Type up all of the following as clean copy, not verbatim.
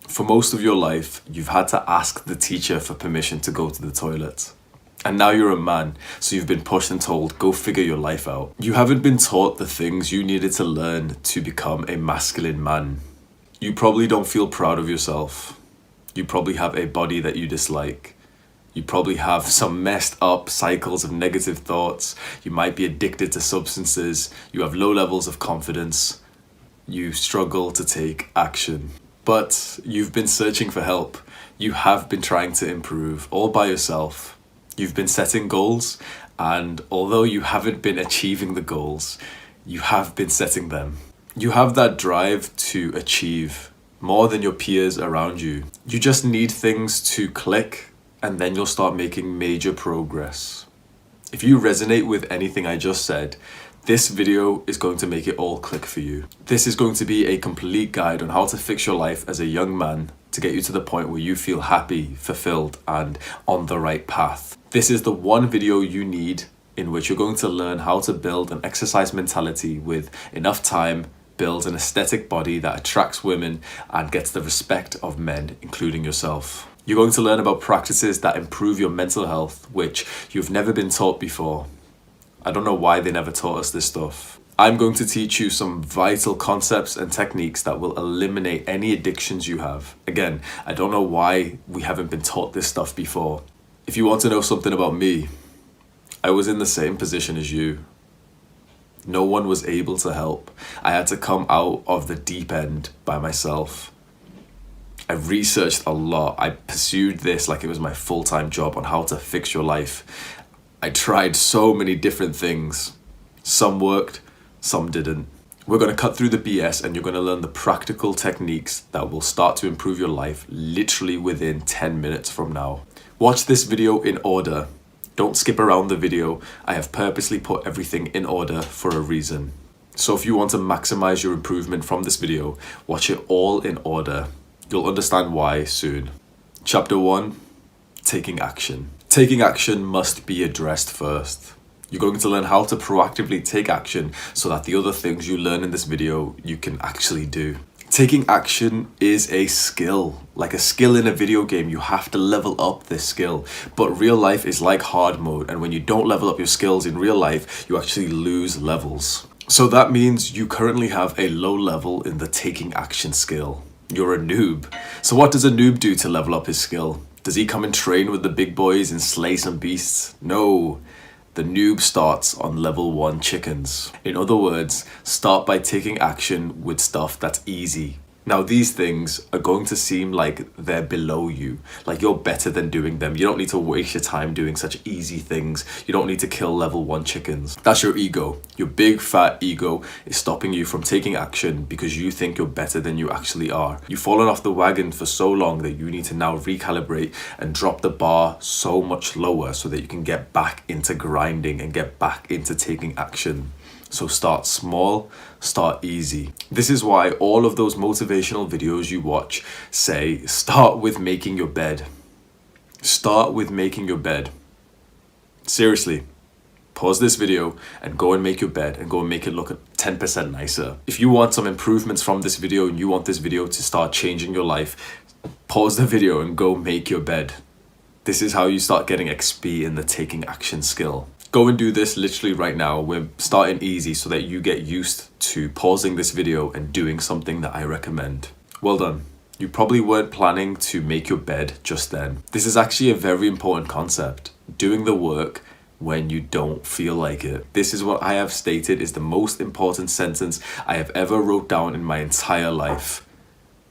For most of your life, you've had to ask the teacher for permission to go to the toilet. And now you're a man, so you've been pushed and told, go figure your life out. You haven't been taught the things you needed to learn to become a masculine man. You probably don't feel proud of yourself. You probably have a body that you dislike. You probably have some messed up cycles of negative thoughts. You might be addicted to substances. You have low levels of confidence. You struggle to take action. But you've been searching for help. You have been trying to improve all by yourself. You've been setting goals, and although you haven't been achieving the goals, you have been setting them. You have that drive to achieve more than your peers around you. You just need things to click, and then you'll start making major progress. If you resonate with anything I just said, this video is going to make it all click for you. This is going to be a complete guide on how to fix your life as a young man to get you to the point where you feel happy, fulfilled, and on the right path. This is the one video you need in which you're going to learn how to build an exercise mentality with enough time, builds an aesthetic body that attracts women and gets the respect of men, including yourself. You're going to learn about practices that improve your mental health, which you've never been taught before. I don't know why they never taught us this stuff. I'm going to teach you some vital concepts and techniques that will eliminate any addictions you have. Again, I don't know why we haven't been taught this stuff before. If you want to know something about me, I was in the same position as you. No one was able to help. I had to come out of the deep end by myself. I researched a lot. I pursued this like it was my full-time job on how to fix your life. I tried so many different things. Some worked, some didn't. We're going to cut through the BS and you're going to learn the practical techniques that will start to improve your life literally within 10 minutes from now. Watch this video in order. Don't skip around the video. I have purposely put everything in order for a reason. So if you want to maximize your improvement from this video, watch it all in order. You'll understand why soon. Chapter 1, taking action. Taking action must be addressed first. You're going to learn how to proactively take action so that the other things you learn in this video, you can actually do. Taking action is a skill. Like a skill in a video game, you have to level up this skill. But real life is like hard mode, and when you don't level up your skills in real life, you actually lose levels. So that means you currently have a low level in the taking action skill. You're a noob. So what does a noob do to level up his skill? Does he come and train with the big boys and slay some beasts? No. The noob starts on level 1 chickens. In other words, start by taking action with stuff that's easy. Now these things are going to seem like they're below you, like you're better than doing them. You don't need to waste your time doing such easy things. You don't need to kill level 1 chickens. That's your ego. Your big fat ego is stopping you from taking action because you think you're better than you actually are. You've fallen off the wagon for so long that you need to now recalibrate and drop the bar so much lower so that you can get back into grinding and get back into taking action. So start small, start easy. This is why all of those motivational videos you watch say, start with making your bed. Start with making your bed. Seriously, pause this video and go and make your bed and go and make it look 10% nicer. If you want some improvements from this video and you want this video to start changing your life, pause the video and go make your bed. This is how you start getting XP in the taking action skill. Go and do this literally right now. We're starting easy so that you get used to pausing this video and doing something that I recommend. Well done. You probably weren't planning to make your bed just then. This is actually a very important concept. Doing the work when you don't feel like it. This is what I have stated is the most important sentence I have ever wrote down in my entire life.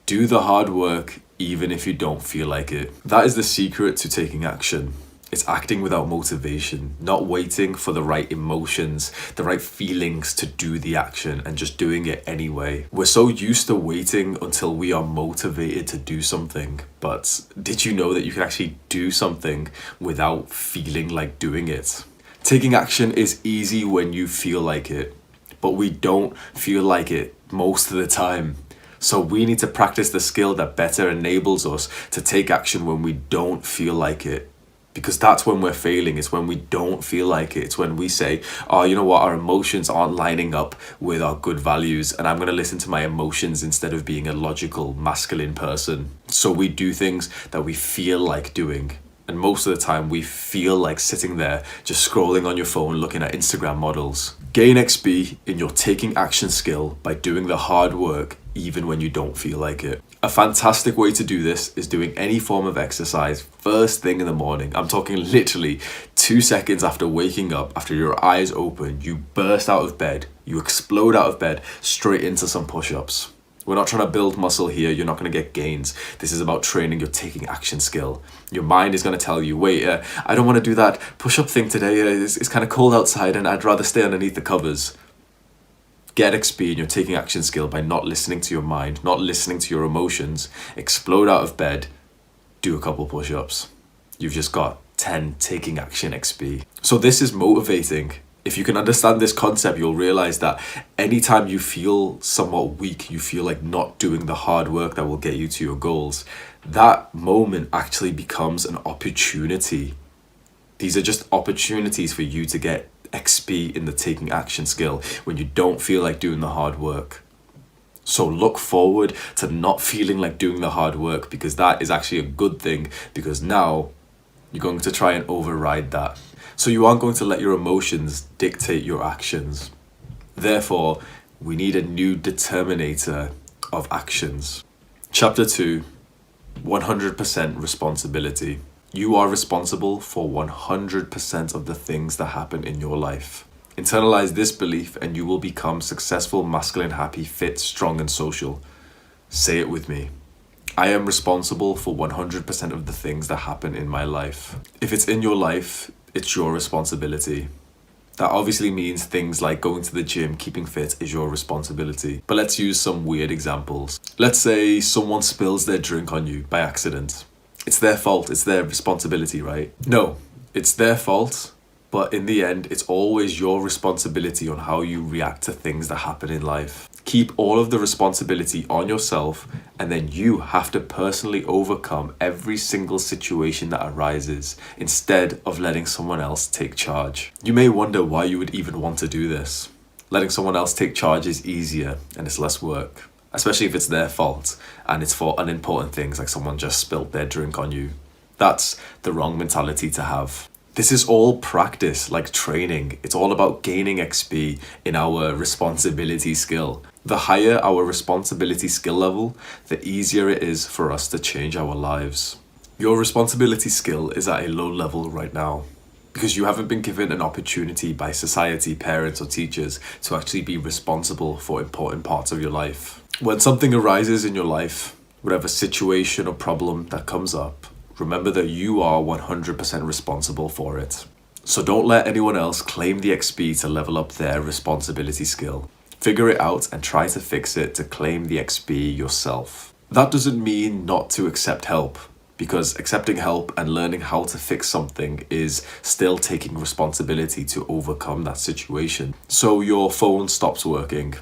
Do the hard work even if you don't feel like it. That is the secret to taking action. It's acting without motivation, not waiting for the right emotions, the right feelings to do the action and just doing it anyway. We're so used to waiting until we are motivated to do something. But did you know that you can actually do something without feeling like doing it? Taking action is easy when you feel like it, but we don't feel like it most of the time. So we need to practice the skill that better enables us to take action when we don't feel like it. Because that's when we're failing. It's when we don't feel like it. It's when we say, oh, you know what? Our emotions aren't lining up with our good values. And I'm going to listen to my emotions instead of being a logical, masculine person. So we do things that we feel like doing. And most of the time we feel like sitting there just scrolling on your phone looking at Instagram models. Gain XP in your taking action skill by doing the hard work even when you don't feel like it. A fantastic way to do this is doing any form of exercise first thing in the morning. I'm talking literally 2 seconds after waking up, after your eyes open, you burst out of bed, you explode out of bed straight into some push-ups. We're not trying to build muscle here. You're not going to get gains. This is about training your taking action skill. Your mind is going to tell you, wait, I don't want to do that push-up thing today. It's kind of cold outside and I'd rather stay underneath the covers. Get XP in your taking action skill by not listening to your mind, not listening to your emotions. Explode out of bed. Do a couple push-ups. You've just got 10 taking action XP. So this is motivating. If you can understand this concept, you'll realize that anytime you feel somewhat weak, you feel like not doing the hard work that will get you to your goals, that moment actually becomes an opportunity. These are just opportunities for you to get XP in the taking action skill when you don't feel like doing the hard work. So look forward to not feeling like doing the hard work, because that is actually a good thing, because now you're going to try and override that. So you aren't going to let your emotions dictate your actions. Therefore, we need a new determinator of actions. Chapter 2, 100% responsibility. You are responsible for 100% of the things that happen in your life. Internalize this belief and you will become successful, masculine, happy, fit, strong, and social. Say it with me. I am responsible for 100% of the things that happen in my life. If it's in your life, it's your responsibility. That obviously means things like going to the gym, keeping fit is your responsibility. But let's use some weird examples. Let's say someone spills their drink on you by accident. It's their fault, it's their responsibility, right? No, it's their fault, but in the end, it's always your responsibility on how you react to things that happen in life. Keep all of the responsibility on yourself, and then you have to personally overcome every single situation that arises instead of letting someone else take charge. You may wonder why you would even want to do this. Letting someone else take charge is easier and it's less work, especially if it's their fault and it's for unimportant things like someone just spilled their drink on you. That's the wrong mentality to have. This is all practice, like training. It's all about gaining XP in our responsibility skill. The higher our responsibility skill level, the easier it is for us to change our lives. Your responsibility skill is at a low level right now because you haven't been given an opportunity by society, parents, or teachers to actually be responsible for important parts of your life. When something arises in your life, whatever situation or problem that comes up, remember that you are 100% responsible for it. So don't let anyone else claim the XP to level up their responsibility skill. Figure it out and try to fix it to claim the XP yourself. That doesn't mean not to accept help, because accepting help and learning how to fix something is still taking responsibility to overcome that situation. So your phone stops working.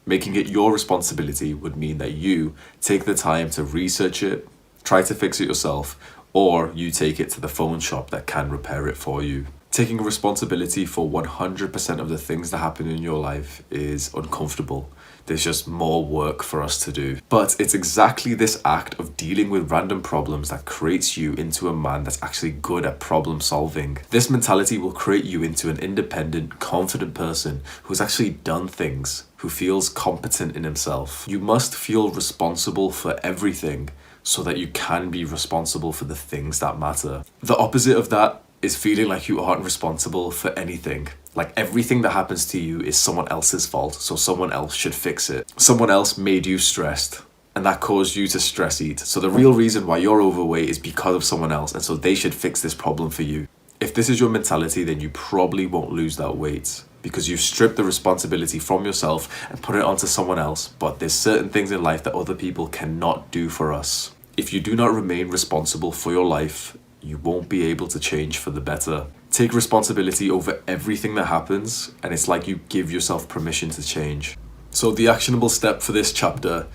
Making it your responsibility would mean that you take the time to research it, try to fix it yourself, or you take it to the phone shop that can repair it for you. Taking responsibility for 100% of the things that happen in your life is uncomfortable. There's just more work for us to do. But it's exactly this act of dealing with random problems that creates you into a man that's actually good at problem solving. This mentality will create you into an independent, confident person who's actually done things, who feels competent in himself. You must feel responsible for everything so that you can be responsible for the things that matter. The opposite of that is feeling like you aren't responsible for anything. Like everything that happens to you is someone else's fault, so someone else should fix it. Someone else made you stressed, and that caused you to stress eat. So the real reason why you're overweight is because of someone else, and so they should fix this problem for you. If this is your mentality, then you probably won't lose that weight, because you've stripped the responsibility from yourself and put it onto someone else. But there's certain things in life that other people cannot do for us. If you do not remain responsible for your life, you won't be able to change for the better. Take responsibility over everything that happens, and it's like you give yourself permission to change. So the actionable step for this chapter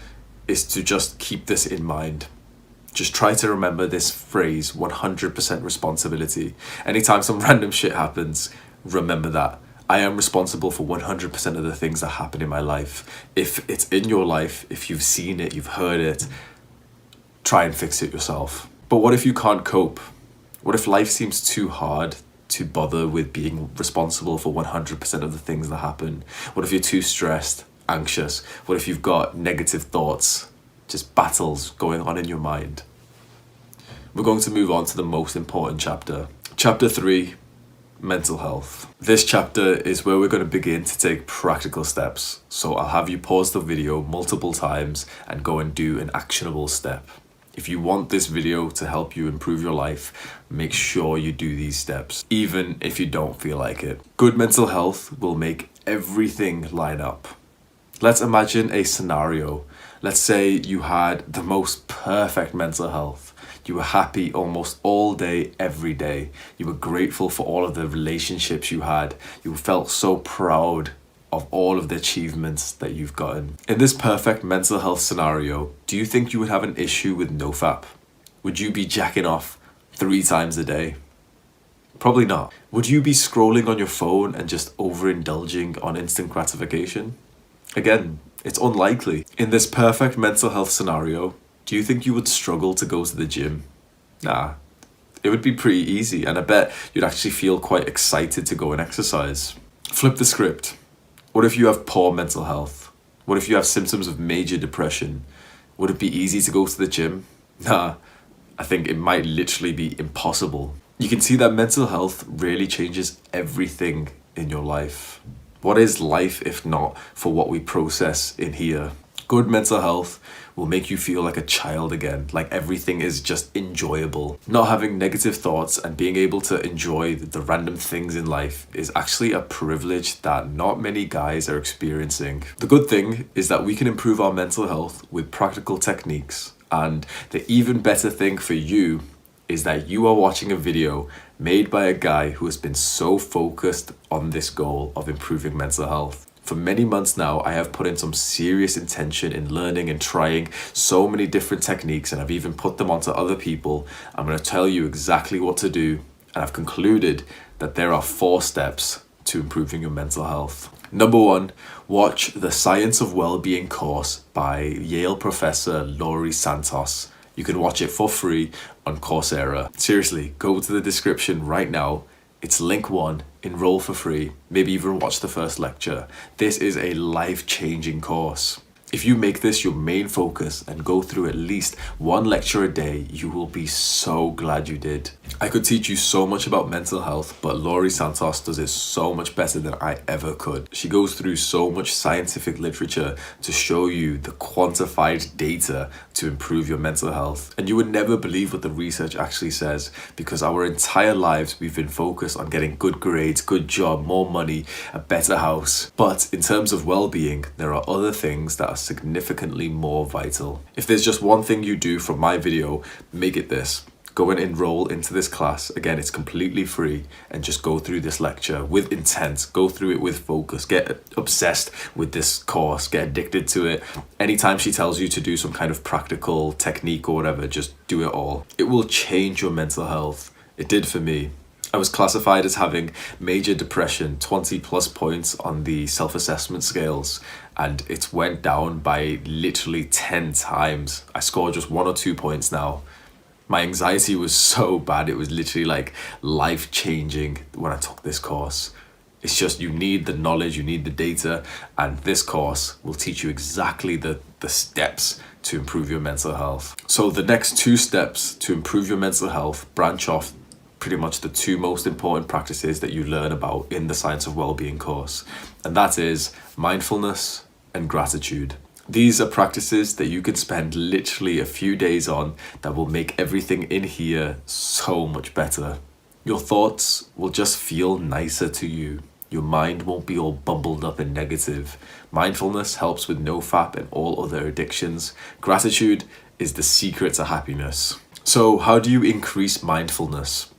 is to just keep this in mind. Just try to remember this phrase, 100% responsibility. Anytime some random shit happens, remember that. I am responsible for 100% of the things that happen in my life. If it's in your life, if you've seen it, you've heard it, try and fix it yourself. But what if you can't cope? What if life seems too hard to bother with being responsible for 100% of the things that happen? What if you're too stressed, anxious? What if you've got negative thoughts, just battles going on in your mind? We're going to move on to the most important chapter. Chapter 3, mental health. This chapter is where we're going to begin to take practical steps. So I'll have you pause the video multiple times and go and do an actionable step. If you want this video to help you improve your life, make sure you do these steps, even if you don't feel like it. Good mental health will make everything line up. Let's imagine a scenario. Let's say you had the most perfect mental health. You were happy almost all day, every day. You were grateful for all of the relationships you had. You felt so proud of all of the achievements that you've gotten. In this perfect mental health scenario, do you think you would have an issue with nofap? Would you be jacking off 3 times a day? Probably not. Would you be scrolling on your phone and just overindulging on instant gratification? Again, it's unlikely. In this perfect mental health scenario, do you think you would struggle to go to the gym? Nah, it would be pretty easy, and I bet you'd actually feel quite excited to go and exercise. Flip the script. What if you have poor mental health? What if you have symptoms of major depression? Would it be easy to go to the gym? Nah, I think it might literally be impossible. You can see that mental health really changes everything in your life. What is life if not for what we process in here? Good mental health will make you feel like a child again, like everything is just enjoyable. Not having negative thoughts and being able to enjoy the random things in life is actually a privilege that not many guys are experiencing. The good thing is that we can improve our mental health with practical techniques, and the even better thing for you is that you are watching a video made by a guy who has been so focused on this goal of improving mental health. For many months now, I have put in some serious intention in learning and trying so many different techniques, and I've even put them onto other people. I'm going to tell you exactly what to do, and I've concluded that there are 4 steps to improving your mental health. Number 1, watch the Science of Wellbeing course by Yale professor Laurie Santos. You can watch it for free on Coursera. Seriously, go to the description right now. It's link 1, enroll for free, maybe even watch the first lecture. This is a life-changing course. If you make this your main focus and go through at least 1 lecture a day, you will be so glad you did. I could teach you so much about mental health, but Laurie Santos does it so much better than I ever could. She goes through so much scientific literature to show you the quantified data to improve your mental health. And you would never believe what the research actually says, because our entire lives we've been focused on getting good grades, good job, more money, a better house. But in terms of well-being, there are other things that are significantly more vital. If there's just one thing you do from my video, make it this. Go and enroll into this class. Again, it's completely free, and just go through this lecture with intent. Go through it with focus. Get obsessed with this course. Get addicted to it. Anytime she tells you to do some kind of practical technique or whatever, just do it all. It will change your mental health. It did for me. I was classified as having major depression, 20 plus points on the self-assessment scales, and it went down by literally 10 times. I scored just 1 or 2 points now. My anxiety was so bad, it was literally like life-changing when I took this course. It's just, you need the knowledge, you need the data, and this course will teach you exactly the steps to improve your mental health. So the next 2 steps to improve your mental health branch off pretty much the 2 most important practices that you learn about in the Science of Wellbeing course, and that is mindfulness and gratitude. These are practices that you can spend literally a few days on that will make everything in here so much better. Your thoughts will just feel nicer to you. Your mind won't be all bumbled up and negative. Mindfulness helps with nofap and all other addictions. Gratitude is the secret to happiness. So how do you increase mindfulness?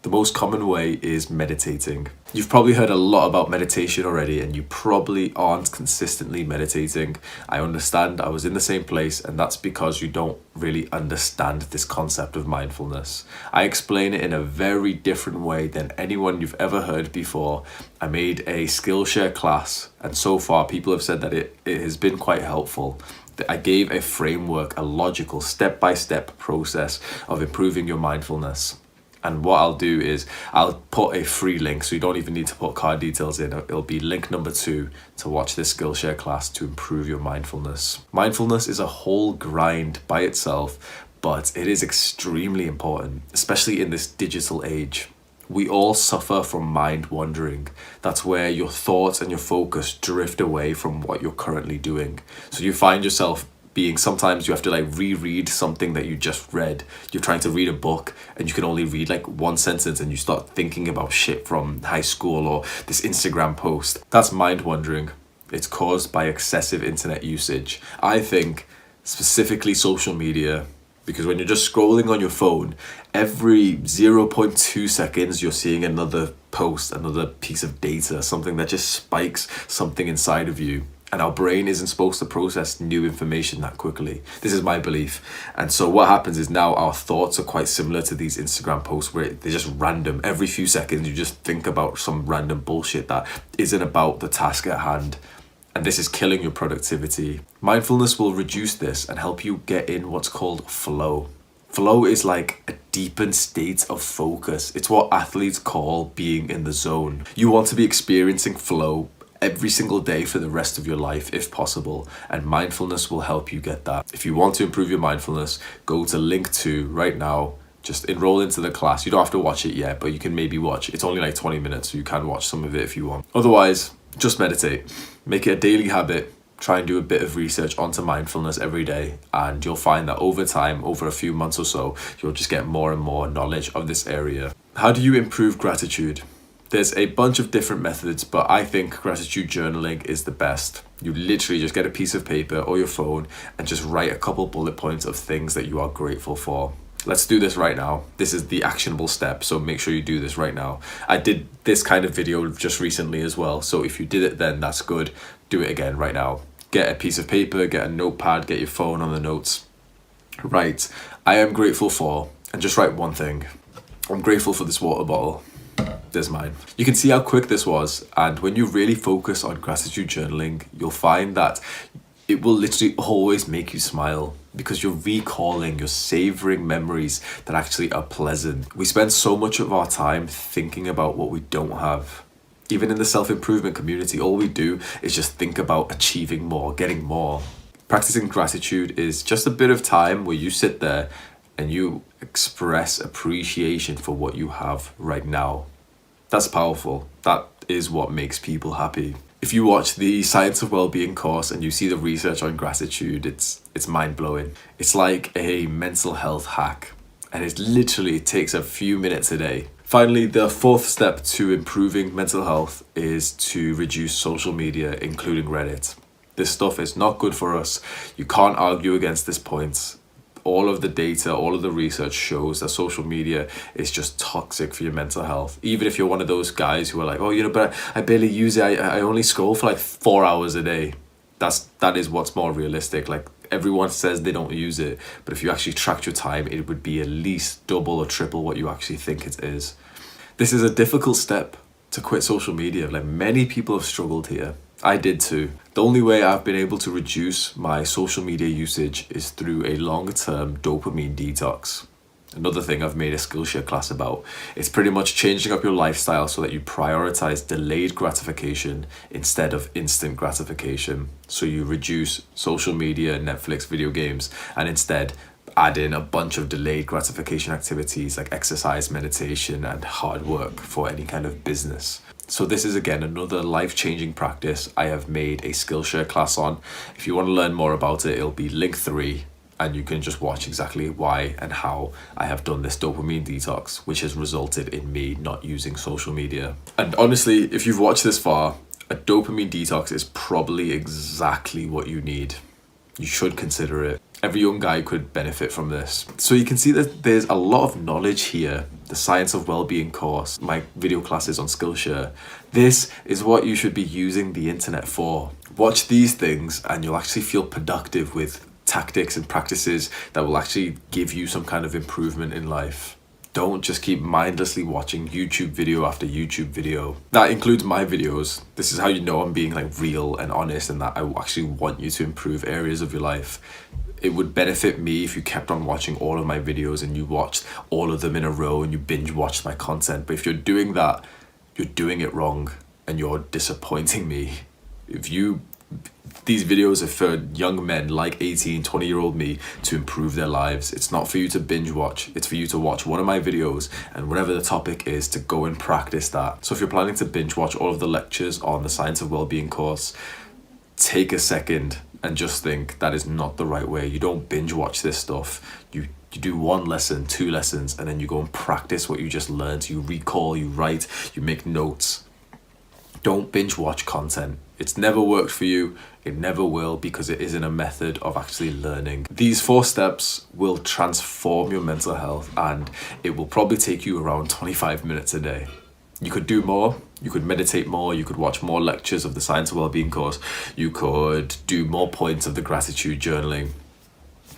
The most common way is meditating. You've probably heard a lot about meditation already, and you probably aren't consistently meditating. I understand, I was in the same place, and that's because you don't really understand this concept of mindfulness. I explain it in a very different way than anyone you've ever heard before. I made a Skillshare class, and so far people have said that it has been quite helpful. I gave a framework, a logical step-by-step process of improving your mindfulness. And what I'll do is I'll put a free link, so you don't even need to put card details in. It'll be link number 2 to watch this Skillshare class to improve your mindfulness. Mindfulness is a whole grind by itself, but it is extremely important, especially in this digital age. We all suffer from mind wandering. That's where your thoughts and your focus drift away from what you're currently doing. So you find yourself sometimes you have to reread something that you just read. You're trying to read a book and you can only read one sentence and you start thinking about shit from high school or this Instagram post. That's mind wandering. It's caused by excessive internet usage. I think specifically social media, because when you're just scrolling on your phone, every 0.2 seconds you're seeing another post, another piece of data, something that just spikes something inside of you. And our brain isn't supposed to process new information that quickly. This is my belief. And so what happens is now our thoughts are quite similar to these Instagram posts where they're just random. Every few seconds you just think about some random bullshit that isn't about the task at hand. And this is killing your productivity. Mindfulness will reduce this and help you get in what's called flow. Flow is like a deepened state of focus. It's what athletes call being in the zone. You want to be experiencing flow every single day for the rest of your life if possible, and mindfulness will help you get that. If you want to improve your mindfulness, go to link 2 right now. Just enroll into the class. You don't have to watch it yet, but you can maybe watch. It's only 20 minutes, so you can watch some of it if you want. Otherwise, just meditate. Make it a daily habit. Try and do a bit of research onto mindfulness every day, and you'll find that over time, over a few months or so, you'll just get more and more knowledge of this area. How do you improve gratitude? There's a bunch of different methods, but I think gratitude journaling is the best. You literally just get a piece of paper or your phone and just write a couple bullet points of things that you are grateful for. Let's do this right now. This is the actionable step, so make sure you do this right now. I did this kind of video just recently as well, so if you did it then, that's good. Do it again right now. Get a piece of paper, get a notepad, get your phone on the notes. Right, I am grateful for, and just write one thing. I'm grateful for this water bottle. There's mine. You can see how quick this was, and when you really focus on gratitude journaling, you'll find that it will literally always make you smile because you're recalling, you're savoring memories that actually are pleasant. We spend so much of our time thinking about what we don't have. Even in the self-improvement community, all we do is just think about achieving more, getting more. Practicing gratitude is just a bit of time where you sit there and you express appreciation for what you have right now. That's powerful. That is what makes people happy. If you watch the Science of Wellbeing course and you see the research on gratitude, it's mind-blowing. It's like a mental health hack, and it takes a few minutes a day. Finally, the 4th step to improving mental health is to reduce social media, including Reddit. This stuff is not good for us. You can't argue against this point. All of the data, all of the research shows that social media is just toxic for your mental health. Even if you're one of those guys who are like, but I barely use it. I only scroll for 4 hours a day. That is what's more realistic. Everyone says they don't use it, but if you actually tracked your time, it would be at least double or triple what you actually think it is. This is a difficult step to quit social media. Many people have struggled here. I did too. The only way I've been able to reduce my social media usage is through a long-term dopamine detox. Another thing I've made a Skillshare class about. It's pretty much changing up your lifestyle so that you prioritize delayed gratification instead of instant gratification. So you reduce social media, Netflix, video games, and instead add in a bunch of delayed gratification activities like exercise, meditation, and hard work for any kind of business. So this is again another life-changing practice I have made a Skillshare class on. If you want to learn more about it, it'll be link 3, and you can just watch exactly why and how I have done this dopamine detox, which has resulted in me not using social media. And honestly, if you've watched this far, a dopamine detox is probably exactly what you need. You should consider it. Every young guy could benefit from this. So you can see that there's a lot of knowledge here. The Science of Wellbeing course, my video classes on Skillshare. This is what you should be using the internet for. Watch these things and you'll actually feel productive with tactics and practices that will actually give you some kind of improvement in life. Don't just keep mindlessly watching YouTube video after YouTube video. That includes my videos. This is how you know I'm being like real and honest and that I actually want you to improve areas of your life. It would benefit me if you kept on watching all of my videos and you watched all of them in a row and you binge watched my content. But if you're doing that, you're doing it wrong and you're disappointing me. These videos are for young men like 18, 20-year-old me to improve their lives. It's not for you to binge watch. It's for you to watch one of my videos and whatever the topic is, to go and practice that. So if you're planning to binge watch all of the lectures on the Science of Wellbeing course, take a second and just think that is not the right way. You don't binge watch this stuff. You do 1 lesson, 2 lessons, and then you go and practice what you just learned. You recall, you write, you make notes. Don't binge watch content. It's never worked for you. It never will, because it isn't a method of actually learning. These 4 steps will transform your mental health, and it will probably take you around 25 minutes a day. You could do more. You could meditate more. You could watch more lectures of the Science of Wellbeing course. You could do more points of the gratitude journaling.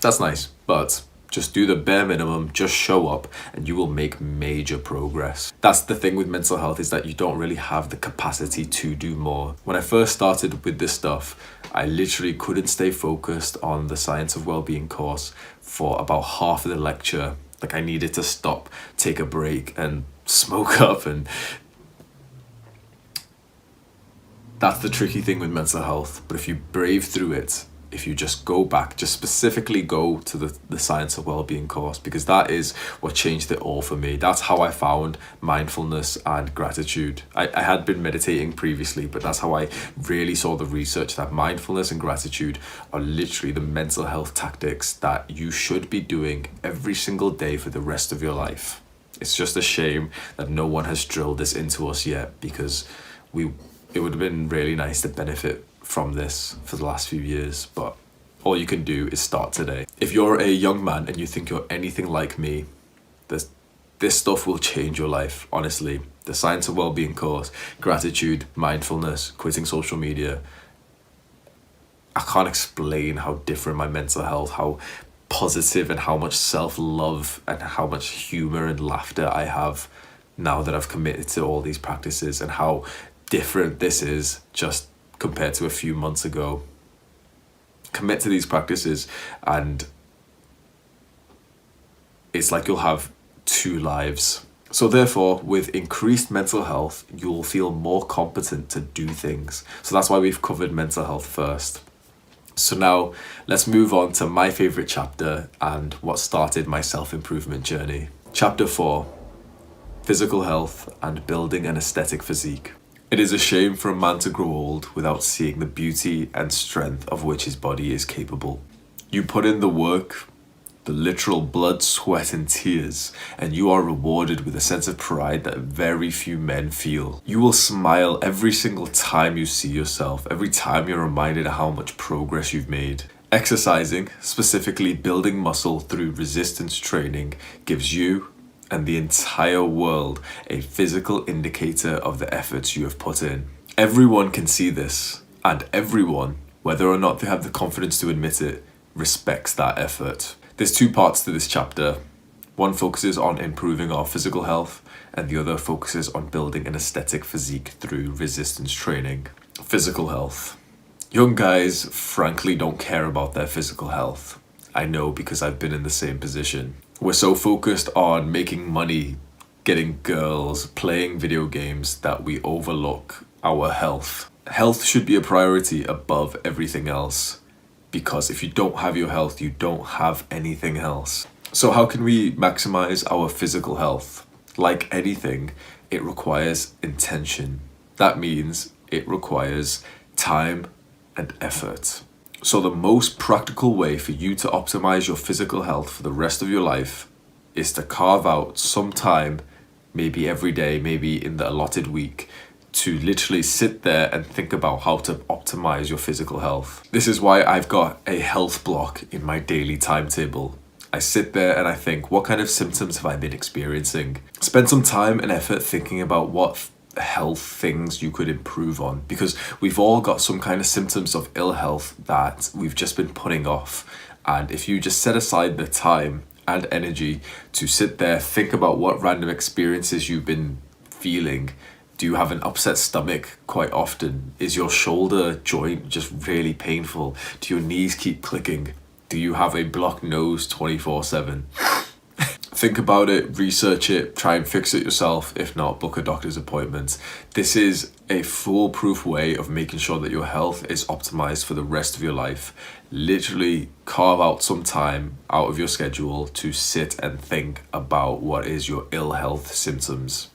That's nice, but just do the bare minimum, just show up, and you will make major progress. That's the thing with mental health, is that you don't really have the capacity to do more. When I first started with this stuff, I literally couldn't stay focused on the Science of Wellbeing course for about half of the lecture. Like, I needed to stop, take a break, and smoke up. And that's the tricky thing with mental health. But if you brave through it, if you just go back, just specifically go to the Science of Wellbeing course, because that is what changed it all for me. That's how I found mindfulness and gratitude. I had been meditating previously, but that's how I really saw the research that mindfulness and gratitude are literally the mental health tactics that you should be doing every single day for the rest of your life. It's just a shame that no one has drilled this into us yet, because it would have been really nice to benefit from this for the last few years, but all you can do is start today. If you're a young man and you think you're anything like me, this stuff will change your life, honestly. The Science of Wellbeing course, gratitude, mindfulness, quitting social media. I can't explain how different my mental health, how positive and how much self-love and how much humor and laughter I have now that I've committed to all these practices, and how different this is just compared to a few months ago. Commit to these practices and it's like you'll have 2 lives. So therefore, with increased mental health, you'll feel more competent to do things. So that's why we've covered mental health first. So now let's move on to my favorite chapter and what started my self-improvement journey. Chapter 4, physical health and building an aesthetic physique. It is a shame for a man to grow old without seeing the beauty and strength of which his body is capable. You put in the work, the literal blood, sweat and tears, and you are rewarded with a sense of pride that very few men feel. You will smile every single time you see yourself, every time you're reminded of how much progress you've made. Exercising, specifically building muscle through resistance training, gives you and the entire world a physical indicator of the efforts you have put in. Everyone can see this, and everyone, whether or not they have the confidence to admit it, respects that effort. There's 2 parts to this chapter. One focuses on improving our physical health, and the other focuses on building an aesthetic physique through resistance training. Physical health. Young guys frankly don't care about their physical health. I know, because I've been in the same position. We're so focused on making money, getting girls, playing video games that we overlook our health. Health should be a priority above everything else, because if you don't have your health, you don't have anything else. So how can we maximize our physical health? Like anything, it requires intention. That means it requires time and effort. So the most practical way for you to optimize your physical health for the rest of your life is to carve out some time, maybe every day, maybe in the allotted week, to literally sit there and think about how to optimize your physical health. This is why I've got a health block in my daily timetable. I sit there and I think, what kind of symptoms have I been experiencing? Spend some time and effort thinking about what health things you could improve on, because we've all got some kind of symptoms of ill health that we've just been putting off. And if you just set aside the time and energy to sit there, think about what random experiences you've been feeling. Do you have an upset stomach quite often? Is your shoulder joint just really painful? Do your knees keep clicking? Do you have a blocked nose 24/7? Think about it, research it, try and fix it yourself. If not, book a doctor's appointment. This is a foolproof way of making sure that your health is optimized for the rest of your life. Literally carve out some time out of your schedule to sit and think about what is your ill health symptoms.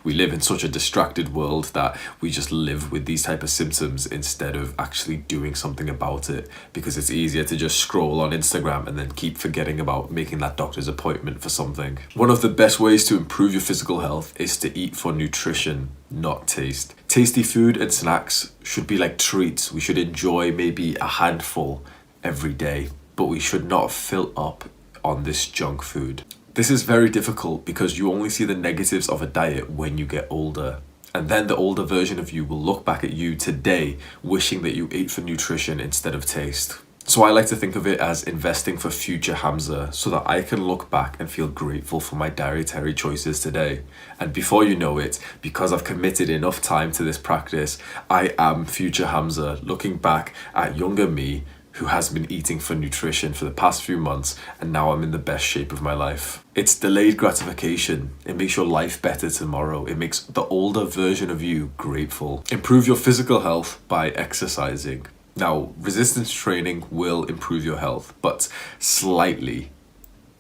We live in such a distracted world that we just live with these type of symptoms instead of actually doing something about it, because it's easier to just scroll on Instagram and then keep forgetting about making that doctor's appointment for something. One of the best ways to improve your physical health is to eat for nutrition, not taste. Tasty food and snacks should be like treats. We should enjoy maybe a handful every day, but we should not fill up on this junk food. This is very difficult because you only see the negatives of a diet when you get older. And then the older version of you will look back at you today wishing that you ate for nutrition instead of taste. So I like to think of it as investing for future Hamza, so that I can look back and feel grateful for my dietary choices today. And before you know it, because I've committed enough time to this practice, I am future Hamza looking back at younger me who has been eating for nutrition for the past few months, and now I'm in the best shape of my life. It's delayed gratification. It makes your life better tomorrow. It makes the older version of you grateful. Improve your physical health by exercising. Now, resistance training will improve your health, but slightly.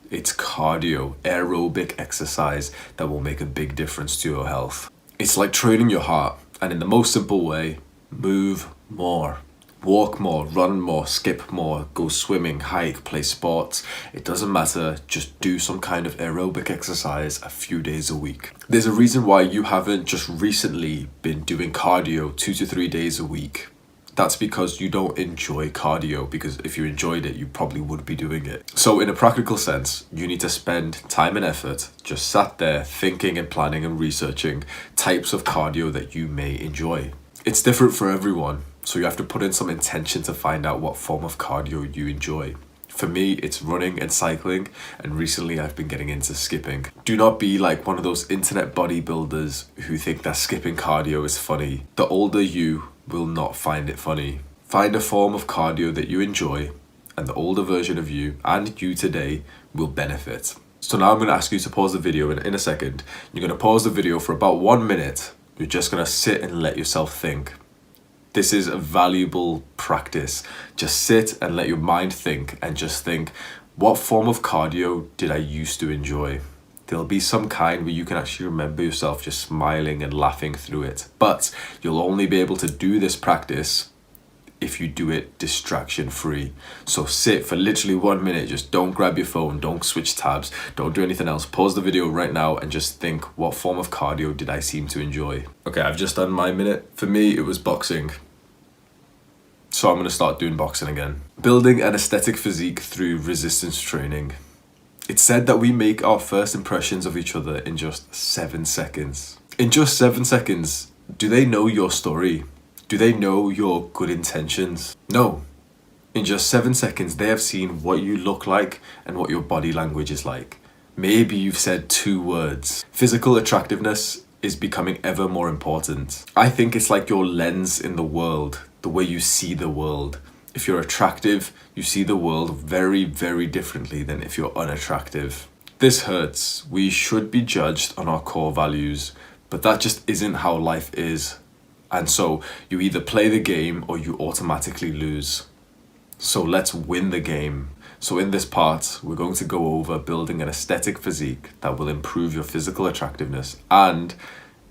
It's cardio, aerobic exercise that will make a big difference to your health. It's like training your heart, and in the most simple way, move more. Walk more, run more, skip more, go swimming, hike, play sports. It doesn't matter, just do some kind of aerobic exercise a few days a week. There's a reason why you haven't just recently been doing cardio 2 to 3 days a week. That's because you don't enjoy cardio, because if you enjoyed it, you probably would be doing it. So in a practical sense, you need to spend time and effort just sat there thinking and planning and researching types of cardio that you may enjoy. It's different for everyone. So you have to put in some intention to find out what form of cardio you enjoy. For me, it's running and cycling, and recently I've been getting into skipping. Do not be like one of those internet bodybuilders who think that skipping cardio is funny. The older you will not find it funny. Find a form of cardio that you enjoy, and the older version of you and you today will benefit. So now I'm going to ask you to pause the video in a second. You're going to pause the video for about 1 minute. You're just going to sit and let yourself think. This is a valuable practice. Just sit and let your mind think, and just think, what form of cardio did I used to enjoy? There'll be some kind where you can actually remember yourself just smiling and laughing through it. But you'll only be able to do this practice if you do it distraction free. So sit for literally 1 minute, just don't grab your phone, don't switch tabs, don't do anything else. Pause the video right now and just think, what form of cardio did I seem to enjoy? Okay, I've just done my minute. For me, it was boxing. So I'm going to start doing boxing again. Building an aesthetic physique through resistance training. It's said that we make our first impressions of each other in just 7 seconds. In just 7 seconds, do they know your story? Do they know your good intentions? No. In just 7 seconds, they have seen what you look like and what your body language is like. Maybe you've said 2 words. Physical attractiveness is becoming ever more important. I think it's like your lens in the world, the way you see the world. If you're attractive, you see the world very, very differently than if you're unattractive. This hurts. We should be judged on our core values, but that just isn't how life is. And so you either play the game or you automatically lose. So let's win the game. So in this part, we're going to go over building an aesthetic physique that will improve your physical attractiveness, and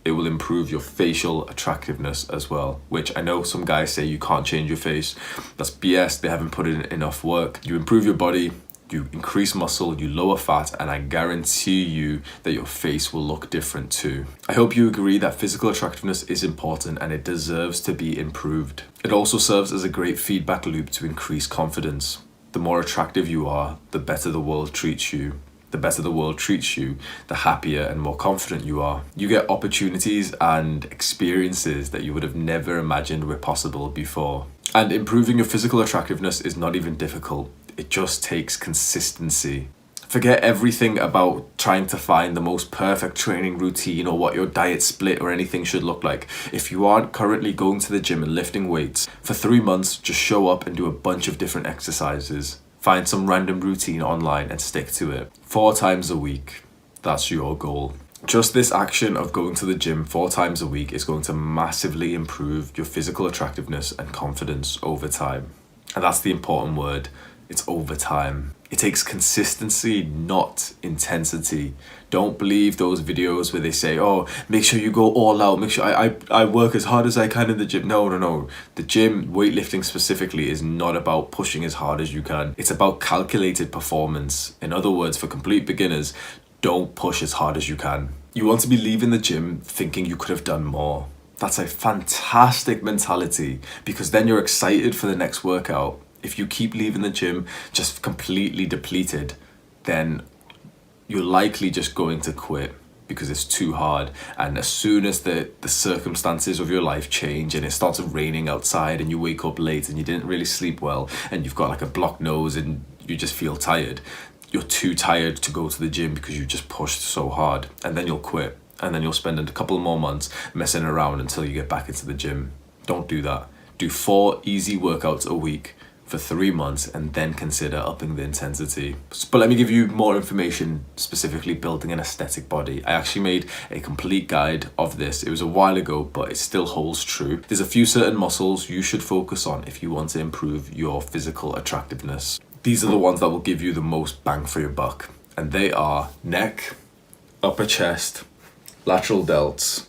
it will improve your facial attractiveness as well, which I know some guys say you can't change your face. That's BS. They haven't put in enough work. You improve your body, you increase muscle, you lower fat, and I guarantee you that your face will look different too. I hope you agree that physical attractiveness is important and it deserves to be improved. It also serves as a great feedback loop to increase confidence. The more attractive you are, the better the world treats you. The better the world treats you, the happier and more confident you are. You get opportunities and experiences that you would have never imagined were possible before. And improving your physical attractiveness is not even difficult. It just takes consistency. Forget everything about trying to find the most perfect training routine or what your diet split or anything should look like. If you aren't currently going to the gym and lifting weights, for 3 months, just show up and do a bunch of different exercises. Find some random routine online and stick to it. 4 times a week. That's your goal. Just this action of going to the gym 4 times a week is going to massively improve your physical attractiveness and confidence over time. And that's the important word. It's over time. It takes consistency, not intensity. Don't believe those videos where they say, oh, make sure you go all out. Make sure I work as hard as I can in the gym. No. The gym, weightlifting specifically, is not about pushing as hard as you can. It's about calculated performance. In other words, for complete beginners, don't push as hard as you can. You want to be leaving the gym thinking you could have done more. That's a fantastic mentality, because then you're excited for the next workout. If you keep leaving the gym just completely depleted, then you're likely just going to quit because it's too hard. And as soon as the circumstances of your life change and it starts raining outside and you wake up late and you didn't really sleep well and you've got like a blocked nose and you just feel tired, you're too tired to go to the gym because you just pushed so hard, and then you'll quit. And then you'll spend a couple more months messing around until you get back into the gym. Don't do that. Do 4 easy workouts a week for 3 months and then consider upping the intensity. But let me give you more information, specifically building an aesthetic body. I actually made a complete guide of this. It was a while ago, but it still holds true. There's a few certain muscles you should focus on if you want to improve your physical attractiveness. These are the ones that will give you the most bang for your buck. And they are neck, upper chest, lateral delts,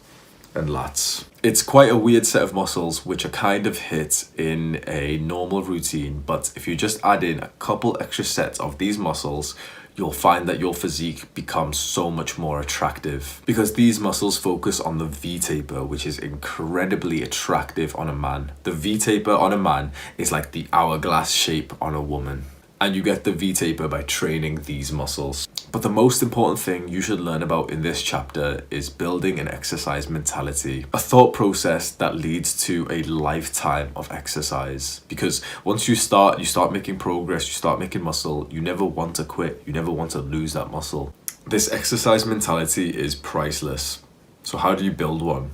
and lats. It's quite a weird set of muscles which are kind of hit in a normal routine, but if you just add in a couple extra sets of these muscles, you'll find that your physique becomes so much more attractive, because these muscles focus on the V-taper, which is incredibly attractive on a man. The V-taper on a man is like the hourglass shape on a woman, and you get the V-taper by training these muscles. But the most important thing you should learn about in this chapter is building an exercise mentality, a thought process that leads to a lifetime of exercise. Because once you start making progress, you start making muscle, you never want to quit, you never want to lose that muscle. This exercise mentality is priceless. So how do you build one?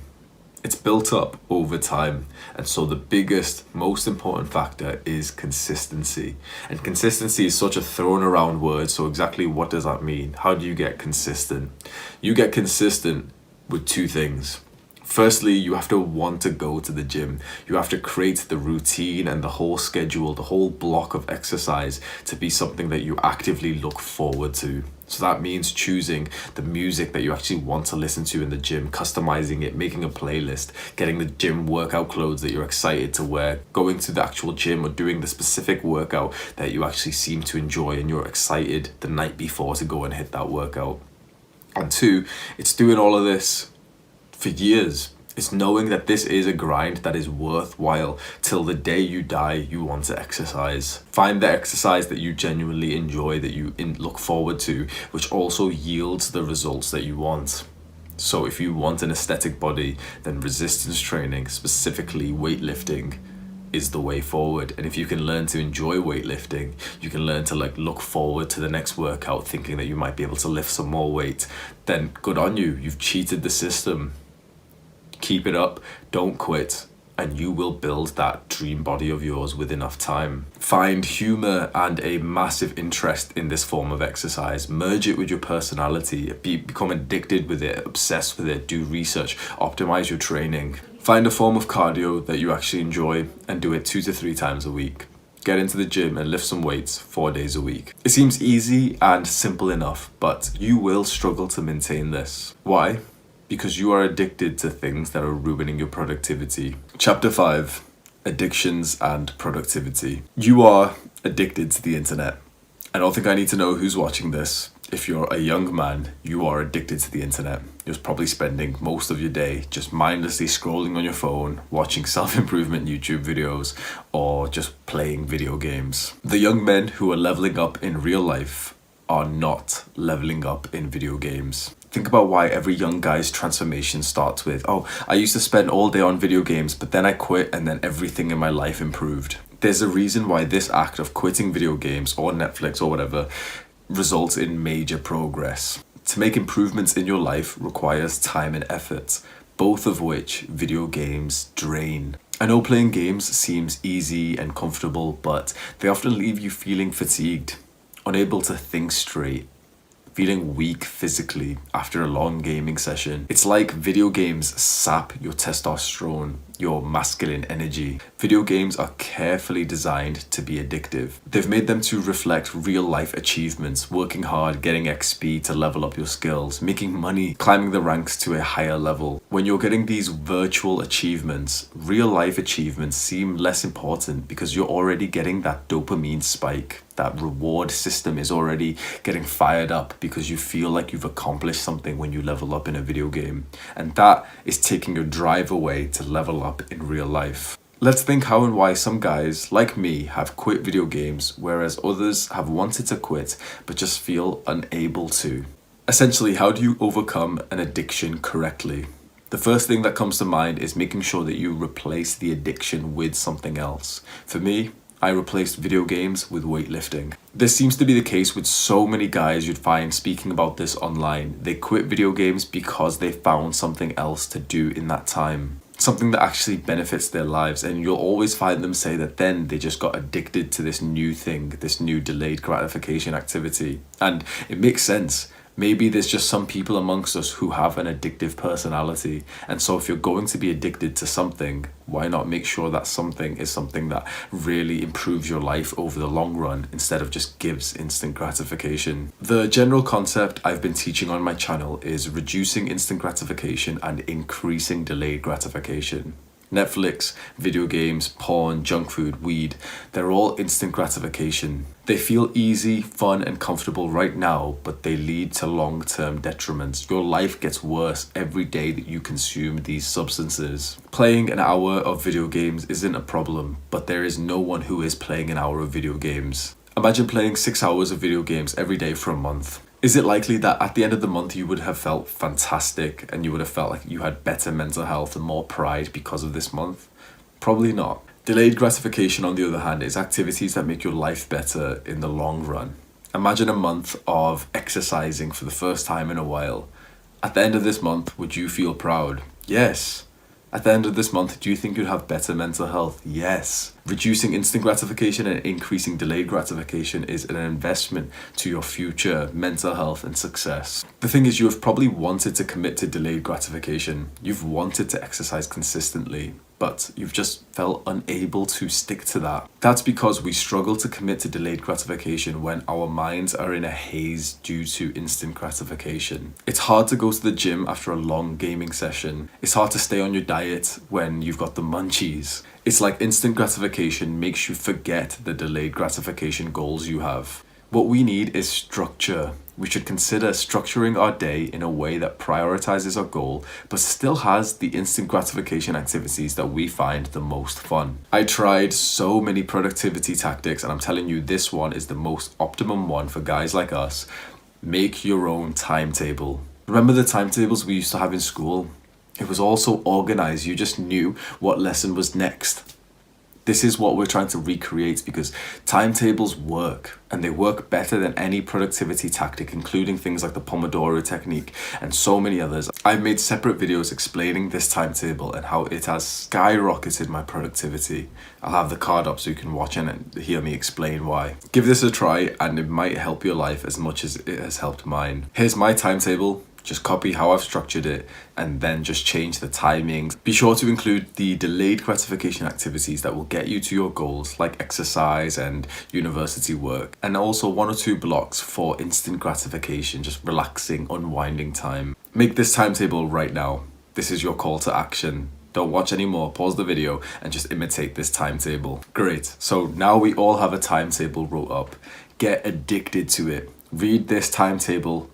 It's built up over time. And so the biggest, most important factor is consistency. And consistency is such a thrown around word. So exactly what does that mean? How do you get consistent? You get consistent with 2 things. Firstly, you have to want to go to the gym. You have to create the routine and the whole schedule, the whole block of exercise to be something that you actively look forward to. So that means choosing the music that you actually want to listen to in the gym, customizing it, making a playlist, getting the gym workout clothes that you're excited to wear, going to the actual gym or doing the specific workout that you actually seem to enjoy and you're excited the night before to go and hit that workout. And 2, it's doing all of this for years. It's knowing that this is a grind that is worthwhile till the day you die. You want to exercise. Find the exercise that you genuinely enjoy, that you look forward to, which also yields the results that you want. So if you want an aesthetic body, then resistance training, specifically weightlifting, is the way forward. And if you can learn to enjoy weightlifting, you can learn to look forward to the next workout thinking that you might be able to lift some more weight, then good on you. You've cheated the system. Keep it up, don't quit, and you will build that dream body of yours with enough time. Find humor and a massive interest in this form of exercise. Merge it with your personality. Become addicted with it, obsessed with it, do research, optimize your training. Find a form of cardio that you actually enjoy and do it 2 to 3 times a week. Get into the gym and lift some weights 4 days a week. It seems easy and simple enough, but you will struggle to maintain this. Why? Because you are addicted to things that are ruining your productivity. Chapter 5, Addictions and Productivity. You are addicted to the internet. I don't think I need to know who's watching this. If you're a young man, you are addicted to the internet. You're probably spending most of your day just mindlessly scrolling on your phone, watching self-improvement YouTube videos, or just playing video games. The young men who are leveling up in real life are not leveling up in video games. Think about why every young guy's transformation starts with, oh, I used to spend all day on video games, but then I quit and then everything in my life improved. There's a reason why this act of quitting video games or Netflix or whatever results in major progress. To make improvements in your life requires time and effort, both of which video games drain. I know playing games seems easy and comfortable, but they often leave you feeling fatigued, unable to think straight, feeling weak physically after a long gaming session. It's like video games sap your testosterone, your masculine energy. Video games are carefully designed to be addictive. They've made them to reflect real life achievements, working hard, getting XP to level up your skills, making money, climbing the ranks to a higher level. When you're getting these virtual achievements, real life achievements seem less important because you're already getting that dopamine spike. That reward system is already getting fired up because you feel like you've accomplished something when you level up in a video game. And that is taking your drive away to level up in real life. Let's think how and why some guys, like me, have quit video games, whereas others have wanted to quit but just feel unable to. Essentially, how do you overcome an addiction correctly? The first thing that comes to mind is making sure that you replace the addiction with something else. For me, I replaced video games with weightlifting. This seems to be the case with so many guys you'd find speaking about this online. They quit video games because they found something else to do in that time. Something that actually benefits their lives, and you'll always find them say that then they just got addicted to this new thing, this new delayed gratification activity. And it makes sense. Maybe there's just some people amongst us who have an addictive personality. And so if you're going to be addicted to something, why not make sure that something is something that really improves your life over the long run instead of just gives instant gratification? The general concept I've been teaching on my channel is reducing instant gratification and increasing delayed gratification. Netflix, video games, porn, junk food, weed, they're all instant gratification. They feel easy, fun, and comfortable right now, but they lead to long-term detriments. Your life gets worse every day that you consume these substances. Playing an hour of video games isn't a problem, but there is no one who is playing an hour of video games. Imagine playing 6 hours of video games every day for a month. Is it likely that at the end of the month you would have felt fantastic and you would have felt like you had better mental health and more pride because of this month? Probably not. Delayed gratification, on the other hand, is activities that make your life better in the long run. Imagine a month of exercising for the first time in a while. At the end of this month, would you feel proud? Yes. At the end of this month, do you think you'd have better mental health? Yes. Reducing instant gratification and increasing delayed gratification is an investment to your future mental health and success. The thing is, you have probably wanted to commit to delayed gratification. You've wanted to exercise consistently, but you've just felt unable to stick to that. That's because we struggle to commit to delayed gratification when our minds are in a haze due to instant gratification. It's hard to go to the gym after a long gaming session. It's hard to stay on your diet when you've got the munchies. It's like instant gratification makes you forget the delayed gratification goals you have. What we need is structure. We should consider structuring our day in a way that prioritizes our goal, but still has the instant gratification activities that we find the most fun. I tried so many productivity tactics, and I'm telling you, this one is the most optimum one for guys like us. Make your own timetable. Remember the timetables we used to have in school? It was all so organized, you just knew what lesson was next. This is what we're trying to recreate because timetables work, and they work better than any productivity tactic, including things like the Pomodoro technique and so many others. I've made separate videos explaining this timetable and how it has skyrocketed my productivity. I'll have the card up so you can watch and hear me explain why. Give this a try and it might help your life as much as it has helped mine. Here's my timetable. Just copy how I've structured it and then just change the timings. Be sure to include the delayed gratification activities that will get you to your goals, like exercise and university work, and also 1 or 2 blocks for instant gratification, just relaxing, unwinding time. Make this timetable right now. This is your call to action. Don't watch anymore, pause the video and just imitate this timetable. Great, so now we all have a timetable wrote up. Get addicted to it. Read this timetable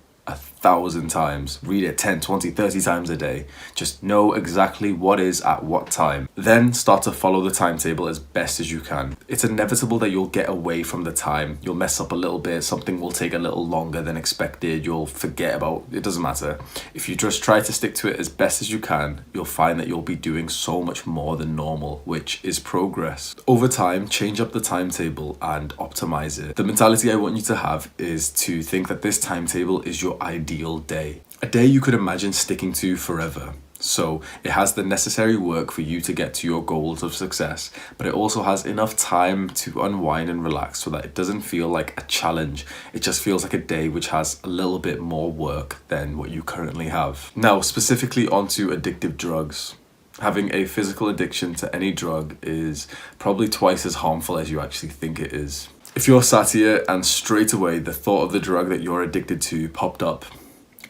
1,000 times. Read it 10, 20, 30 times a day. Just know exactly what is at what time. Then start to follow the timetable as best as you can. It's inevitable that you'll get away from the time. You'll mess up a little bit. Something will take a little longer than expected. You'll forget about it. Doesn't matter. If you just try to stick to it as best as you can, you'll find that you'll be doing so much more than normal, which is progress. Over time, change up the timetable and optimize it. The mentality I want you to have is to think that this timetable is your ideal day. A day you could imagine sticking to forever. So it has the necessary work for you to get to your goals of success, but it also has enough time to unwind and relax so that it doesn't feel like a challenge. It just feels like a day which has a little bit more work than what you currently have. Now, specifically onto addictive drugs. Having a physical addiction to any drug is probably twice as harmful as you actually think it is. If you're sat here and straight away the thought of the drug that you're addicted to popped up,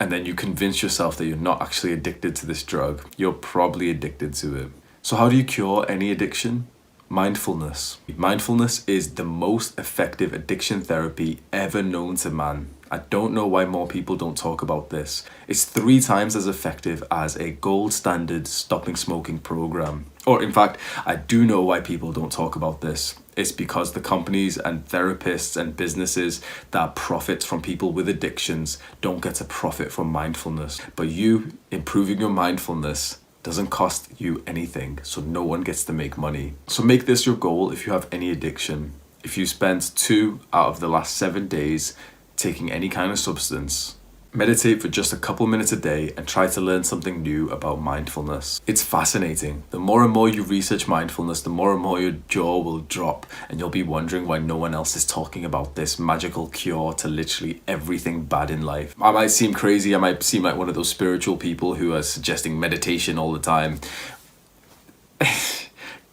and then you convince yourself that you're not actually addicted to this drug, you're probably addicted to it. So how do you cure any addiction? Mindfulness. Mindfulness is the most effective addiction therapy ever known to man. I don't know why more people don't talk about this. It's 3 times as effective as a gold standard stopping smoking program. Or in fact, I do know why people don't talk about this. It's because the companies and therapists and businesses that profit from people with addictions don't get to profit from mindfulness. But you improving your mindfulness doesn't cost you anything, so no one gets to make money. So make this your goal if you have any addiction. If you spend 2 out of the last 7 days taking any kind of substance, meditate for just a couple minutes a day and try to learn something new about mindfulness. It's fascinating. The more and more you research mindfulness, the more and more your jaw will drop and you'll be wondering why no one else is talking about this magical cure to literally everything bad in life. I might seem crazy. I might seem like one of those spiritual people who are suggesting meditation all the time.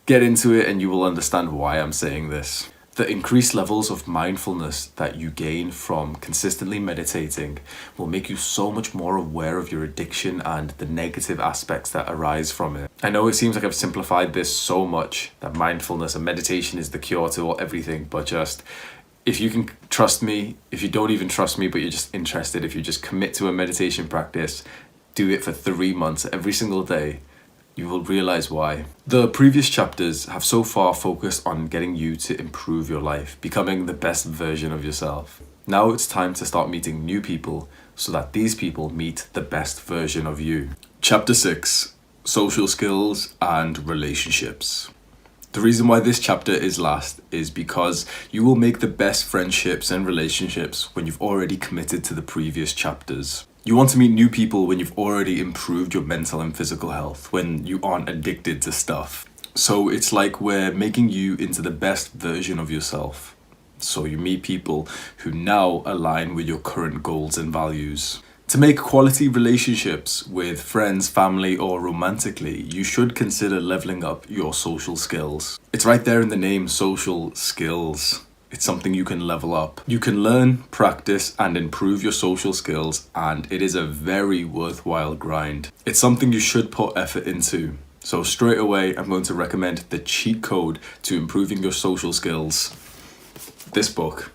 Get into it and you will understand why I'm saying this. The increased levels of mindfulness that you gain from consistently meditating will make you so much more aware of your addiction and the negative aspects that arise from it. I know it seems like I've simplified this so much, that mindfulness and meditation is the cure to everything, but just if you can trust me, if you don't even trust me, but you're just interested, if you just commit to a meditation practice, do it for 3 months every single day, you will realize why. The previous chapters have so far focused on getting you to improve your life, becoming the best version of yourself. Now it's time to start meeting new people so that these people meet the best version of you. Chapter 6, Social Skills and Relationships. The reason why this chapter is last is because you will make the best friendships and relationships when you've already committed to the previous chapters. You want to meet new people when you've already improved your mental and physical health, when you aren't addicted to stuff. So it's like we're making you into the best version of yourself. So you meet people who now align with your current goals and values. To make quality relationships with friends, family, or romantically, you should consider leveling up your social skills. It's right there in the name, social skills. It's something you can level up. You can learn, practice, and improve your social skills, and it is a very worthwhile grind. It's something you should put effort into. So straight away, I'm going to recommend the cheat code to improving your social skills. This book.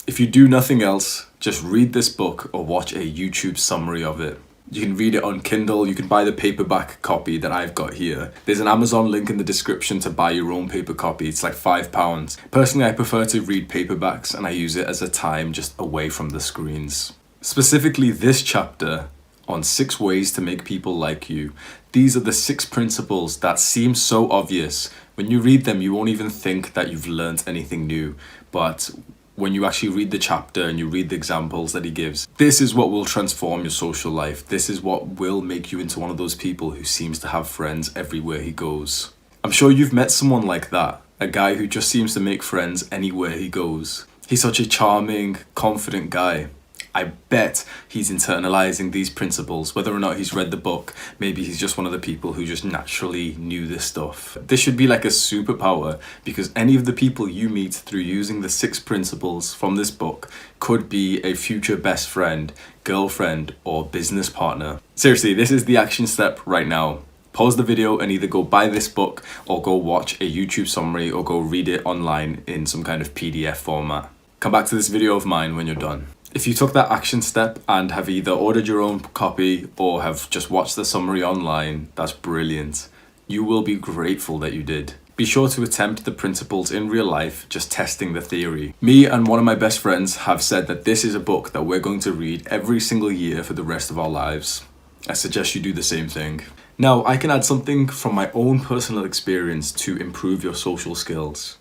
If you do nothing else, just read this book or watch a YouTube summary of it. You can read it on Kindle. You can buy the paperback copy that I've got here. There's an Amazon link in the description to buy your own paper copy. It's like £5. Personally, I prefer to read paperbacks and I use it as a time just away from the screens. Specifically this chapter on 6 ways to make people like you. These are the 6 principles that seem so obvious. When you read them, you won't even think that you've learned anything new. But when you actually read the chapter and you read the examples that he gives, this is what will transform your social life. This is what will make you into one of those people who seems to have friends everywhere he goes. I'm sure you've met someone like that, a guy who just seems to make friends anywhere he goes. He's such a charming, confident guy. I bet he's internalizing these principles, whether or not he's read the book. Maybe he's just one of the people who just naturally knew this stuff. This should be like a superpower, because any of the people you meet through using the 6 principles from this book could be a future best friend, girlfriend, or business partner. Seriously, this is the action step right now. Pause the video and either go buy this book or go watch a YouTube summary or go read it online in some kind of PDF format. Come back to this video of mine when you're done. If you took that action step and have either ordered your own copy or have just watched the summary online, that's brilliant. You will be grateful that you did. Be sure to attempt the principles in real life, just testing the theory. Me and one of my best friends have said that this is a book that we're going to read every single year for the rest of our lives. I suggest you do the same thing. Now, I can add something from my own personal experience to improve your social skills.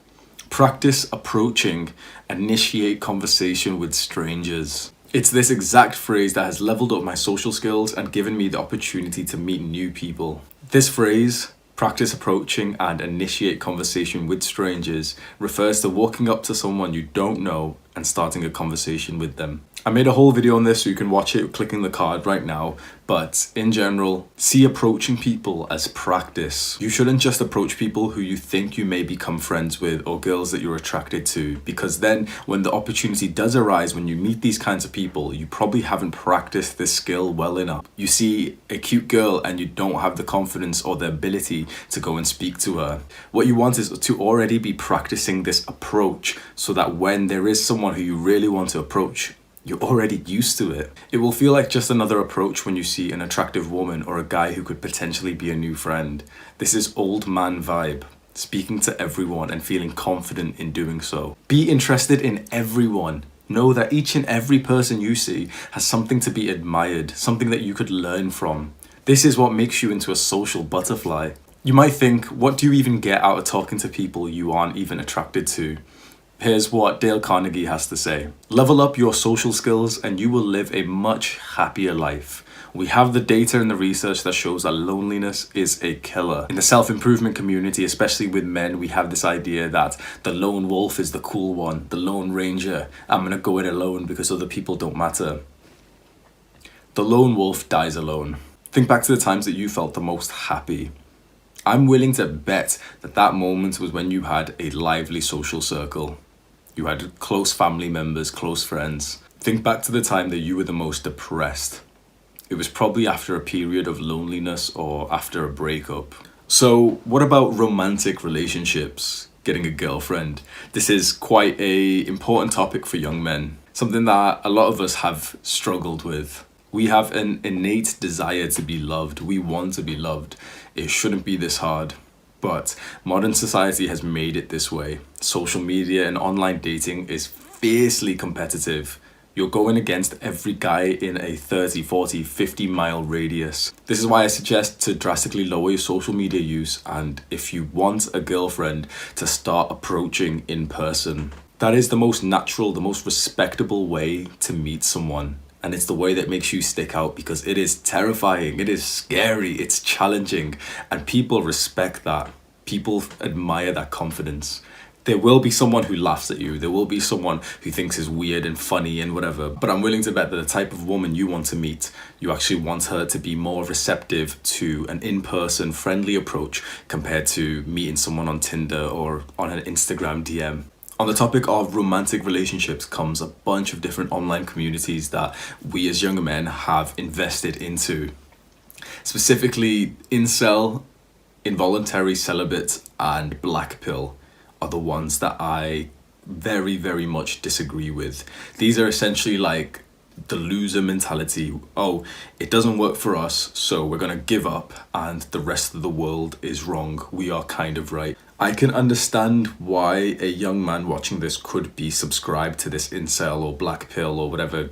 Practice approaching, initiate conversation with strangers. It's this exact phrase that has leveled up my social skills and given me the opportunity to meet new people. This phrase, practice approaching and initiate conversation with strangers, refers to walking up to someone you don't know and starting a conversation with them. I made a whole video on this so you can watch it clicking the card right now, but in general, see approaching people as practice. You shouldn't just approach people who you think you may become friends with or girls that you're attracted to, because then when the opportunity does arise, when you meet these kinds of people, you probably haven't practiced this skill well enough. You see a cute girl and you don't have the confidence or the ability to go and speak to her. What you want is to already be practicing this approach so that when there is someone who you really want to approach, you're already used to it. It will feel like just another approach when you see an attractive woman or a guy who could potentially be a new friend. This is old man vibe, speaking to everyone and feeling confident in doing so. Be interested in everyone. Know that each and every person you see has something to be admired, something that you could learn from. This is what makes you into a social butterfly. You might think, what do you even get out of talking to people you aren't even attracted to? Here's what Dale Carnegie has to say. Level up your social skills and you will live a much happier life. We have the data and the research that shows that loneliness is a killer. In the self-improvement community, especially with men, we have this idea that the lone wolf is the cool one, the lone ranger. I'm gonna go it alone because other people don't matter. The lone wolf dies alone. Think back to the times that you felt the most happy. I'm willing to bet that that moment was when you had a lively social circle. You had close family members, close friends. Think back to the time that you were the most depressed. It was probably after a period of loneliness or after a breakup. So what about romantic relationships? Getting a girlfriend. This is quite an important topic for young men. Something that a lot of us have struggled with. We have an innate desire to be loved. We want to be loved. It shouldn't be this hard. But modern society has made it this way. Social media and online dating is fiercely competitive. You're going against every guy in a 30, 40, 50 mile radius. This is why I suggest to drastically lower your social media use, and if you want a girlfriend, to start approaching in person. That is the most natural, the most respectable way to meet someone. And it's the way that makes you stick out because it is terrifying, it is scary, it's challenging, and people respect that. People admire that confidence. There will be someone who laughs at you, there will be someone who thinks is weird and funny and whatever, but I'm willing to bet that the type of woman you want to meet, you actually want her to be more receptive to an in-person friendly approach compared to meeting someone on Tinder or on an Instagram DM. On the topic of romantic relationships comes a bunch of different online communities that we as younger men have invested into. Specifically, incel, involuntary celibate, and black pill are the ones that I very, very much disagree with. These are essentially like the loser mentality. Oh, it doesn't work for us, so we're gonna give up and the rest of the world is wrong. We are kind of right. I can understand why a young man watching this could be subscribed to this incel or black pill or whatever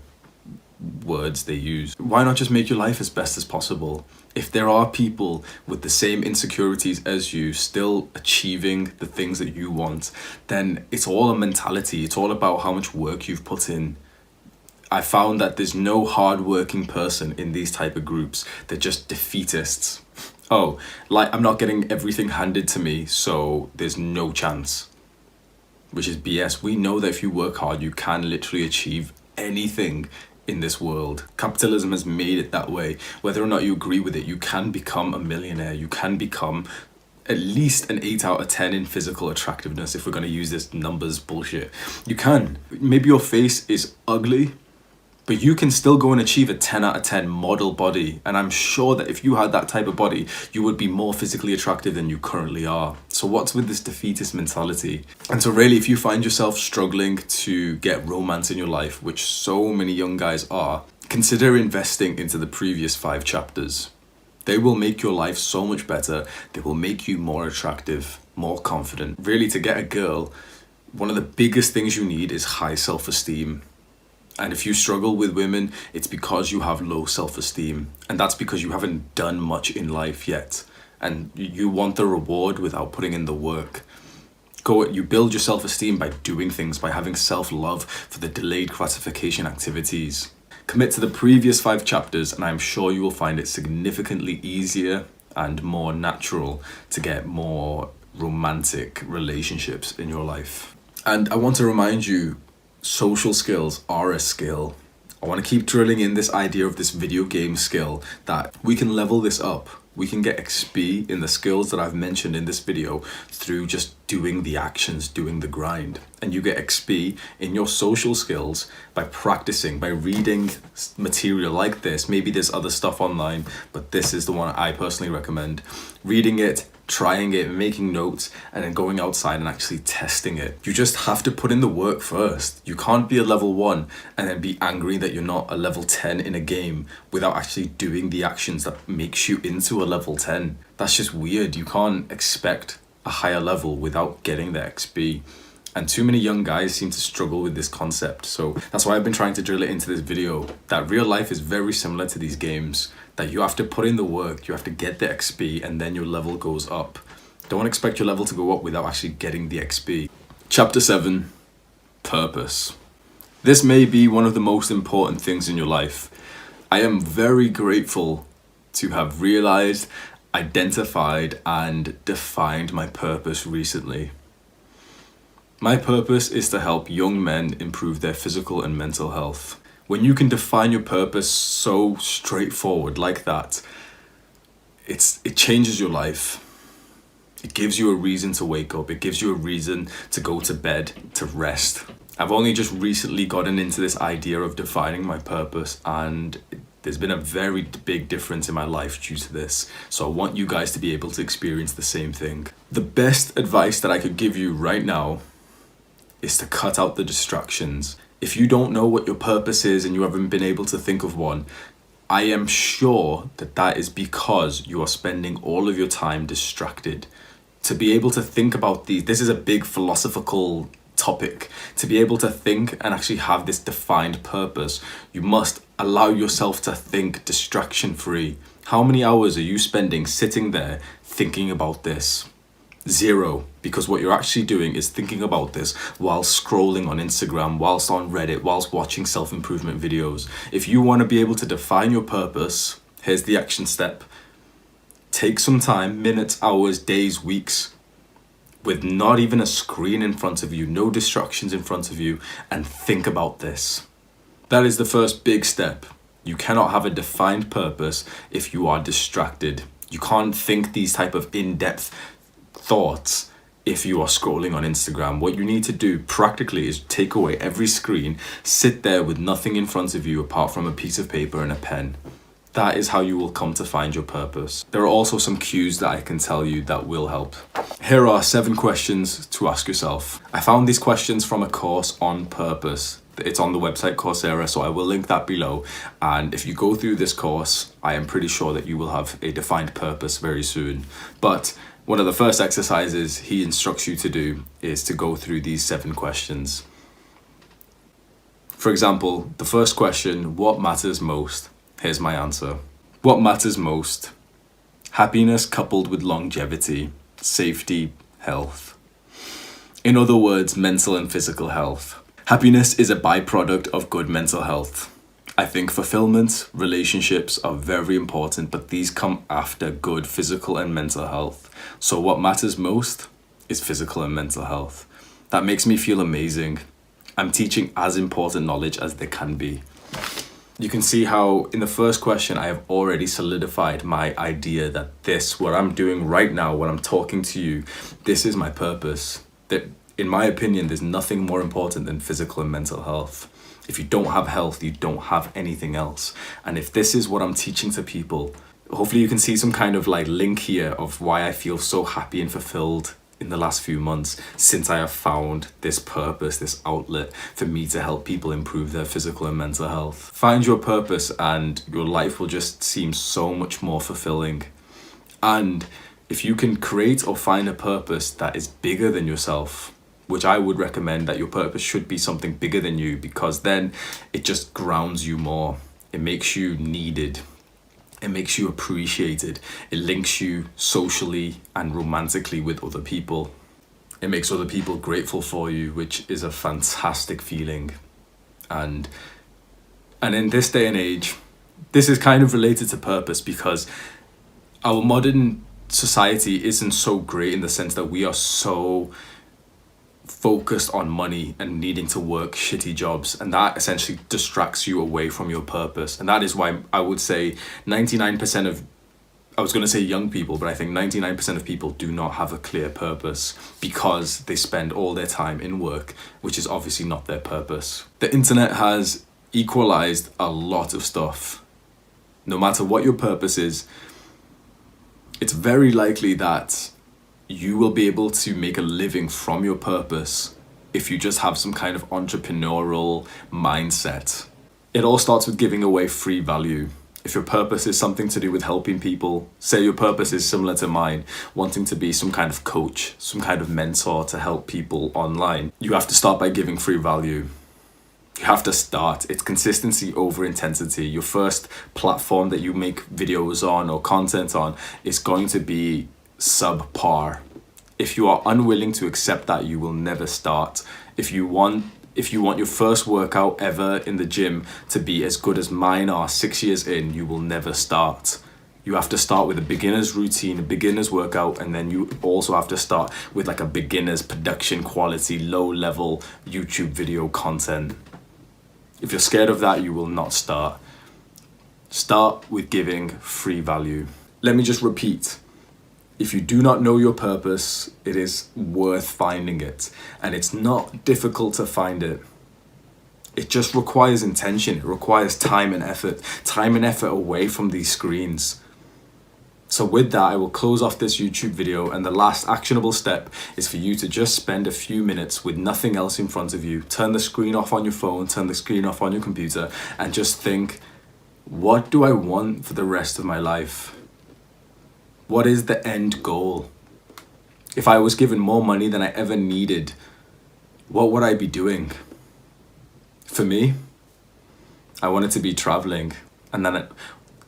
words they use. Why not just make your life as best as possible? If there are people with the same insecurities as you still achieving the things that you want, then it's all a mentality. It's all about how much work you've put in. I found that there's no hard-working person in these type of groups. They're just defeatists. Oh, like I'm not getting everything handed to me, so there's no chance. Which is BS. We know that if you work hard, you can literally achieve anything in this world. Capitalism has made it that way. Whether or not you agree with it, you can become a millionaire. You can become at least an 8 out of 10 in physical attractiveness if we're going to use this numbers bullshit. You can. Maybe your face is ugly, But you can still go and achieve a 10 out of 10 model body. And I'm sure that if you had that type of body, you would be more physically attractive than you currently are. So what's with this defeatist mentality? And so really, if you find yourself struggling to get romance in your life, which so many young guys are, consider investing into the previous 5 chapters. They will make your life so much better. They will make you more attractive, more confident. Really, to get a girl, one of the biggest things you need is high self-esteem. And if you struggle with women, it's because you have low self-esteem. And that's because you haven't done much in life yet. And you want the reward without putting in the work. You build your self-esteem by doing things, by having self-love for the delayed gratification activities. Commit to the previous 5 chapters, and I'm sure you will find it significantly easier and more natural to get more romantic relationships in your life. And I want to remind you, social skills are a skill. I want to keep drilling in this idea of this video game skill, that we can level this up. We can get XP in the skills that I've mentioned in this video through just doing the actions, doing the grind. And you get XP in your social skills by practicing, by reading material like this. Maybe there's other stuff online, but this is the one I personally recommend. Reading it, trying it, making notes, and then going outside and actually testing it. You just have to put in the work first. You can't be a level 1 and then be angry that you're not a level 10 in a game without actually doing the actions that makes you into a level 10. That's just weird. You can't expect a higher level without getting the XP. And too many young guys seem to struggle with this concept. So that's why I've been trying to drill it into this video, that real life is very similar to these games, that you have to put in the work, you have to get the XP, and then your level goes up. Don't expect your level to go up without actually getting the XP. Chapter 7, Purpose. This may be one of the most important things in your life. I am very grateful to have realized, identified, and defined my purpose recently. My purpose is to help young men improve their physical and mental health. When you can define your purpose so straightforward like that, it changes your life. It gives you a reason to wake up. It gives you a reason to go to bed, to rest. I've only just recently gotten into this idea of defining my purpose, and there's been a very big difference in my life due to this. So I want you guys to be able to experience the same thing. The best advice that I could give you right now is to cut out the distractions. If you don't know what your purpose is and you haven't been able to think of one, I am sure that is because you are spending all of your time distracted. To be able to think about this is a big philosophical topic. To be able to think and actually have this defined purpose, you must allow yourself to think distraction-free. How many hours are you spending sitting there thinking about this? 0, because what you're actually doing is thinking about this while scrolling on Instagram, whilst on Reddit, whilst watching self-improvement videos. If you want to be able to define your purpose, here's the action step. Take some time, minutes, hours, days, weeks, with not even a screen in front of you, no distractions in front of you, and think about this. That is the first big step. You cannot have a defined purpose if you are distracted. You can't think these type of in-depth thoughts if you are scrolling on Instagram. What you need to do practically is take away every screen, sit there with nothing in front of you apart from a piece of paper and a pen. That is how you will come to find your purpose. There are also some cues that I can tell you that will help. Here are 7 questions to ask yourself. I found these questions from a course on purpose. It's on the website Coursera, so I will link that below. And if you go through this course, I am pretty sure that you will have a defined purpose very soon. But one of the first exercises he instructs you to do is to go through these 7 questions. For example, the first question, what matters most? Here's my answer. What matters most? Happiness coupled with longevity, safety, health. In other words, mental and physical health. Happiness is a byproduct of good mental health. I think fulfillment, relationships are very important, but these come after good physical and mental health. So what matters most is physical and mental health. That makes me feel amazing. I'm teaching as important knowledge as there can be. You can see how in the first question, I have already solidified my idea that what I'm doing right now, when I'm talking to you, this is my purpose. That in my opinion, there's nothing more important than physical and mental health. If you don't have health, you don't have anything else. And if this is what I'm teaching to people, hopefully you can see some kind of like link here of why I feel so happy and fulfilled in the last few months since I have found this purpose, this outlet for me to help people improve their physical and mental health. Find your purpose and your life will just seem so much more fulfilling. And if you can create or find a purpose that is bigger than yourself, which I would recommend that your purpose should be something bigger than you, because then it just grounds you more. It makes you needed. It makes you appreciated. It links you socially and romantically with other people. It makes other people grateful for you, which is a fantastic feeling. And in this day and age, this is kind of related to purpose, because our modern society isn't so great in the sense that we are so focused on money and needing to work shitty jobs, and that essentially distracts you away from your purpose. And that is why I would say 99% of, I was going to say young people, but I think 99% of people do not have a clear purpose because they spend all their time in work, which is obviously not their purpose. The internet has equalized a lot of stuff. No matter what your purpose is, it's very likely that you will be able to make a living from your purpose if you just have some kind of entrepreneurial mindset. It all starts with giving away free value. If your purpose is something to do with helping people, say your purpose is similar to mine, wanting to be some kind of coach, some kind of mentor to help people online, you have to start by giving free value. You have to start. It's consistency over intensity. Your first platform that you make videos on or content on is going to be subpar. If you are unwilling to accept that, you will never start. If you want your first workout ever in the gym to be as good as mine are 6 years in, you will never start. You have to start with a beginner's routine, a beginner's workout, and then you also have to start with like a beginner's production quality, low level YouTube video content. If you're scared of that, you will not start. Start with giving free value. Let me just repeat. If you do not know your purpose, it is worth finding it. And it's not difficult to find it. It just requires intention. It requires time and effort away from these screens. So with that, I will close off this YouTube video, and the last actionable step is for you to just spend a few minutes with nothing else in front of you. Turn the screen off on your phone, turn the screen off on your computer, and just think, what do I want for the rest of my life? What is the end goal? If I was given more money than I ever needed, what would I be doing? For me, I wanted to be traveling. And then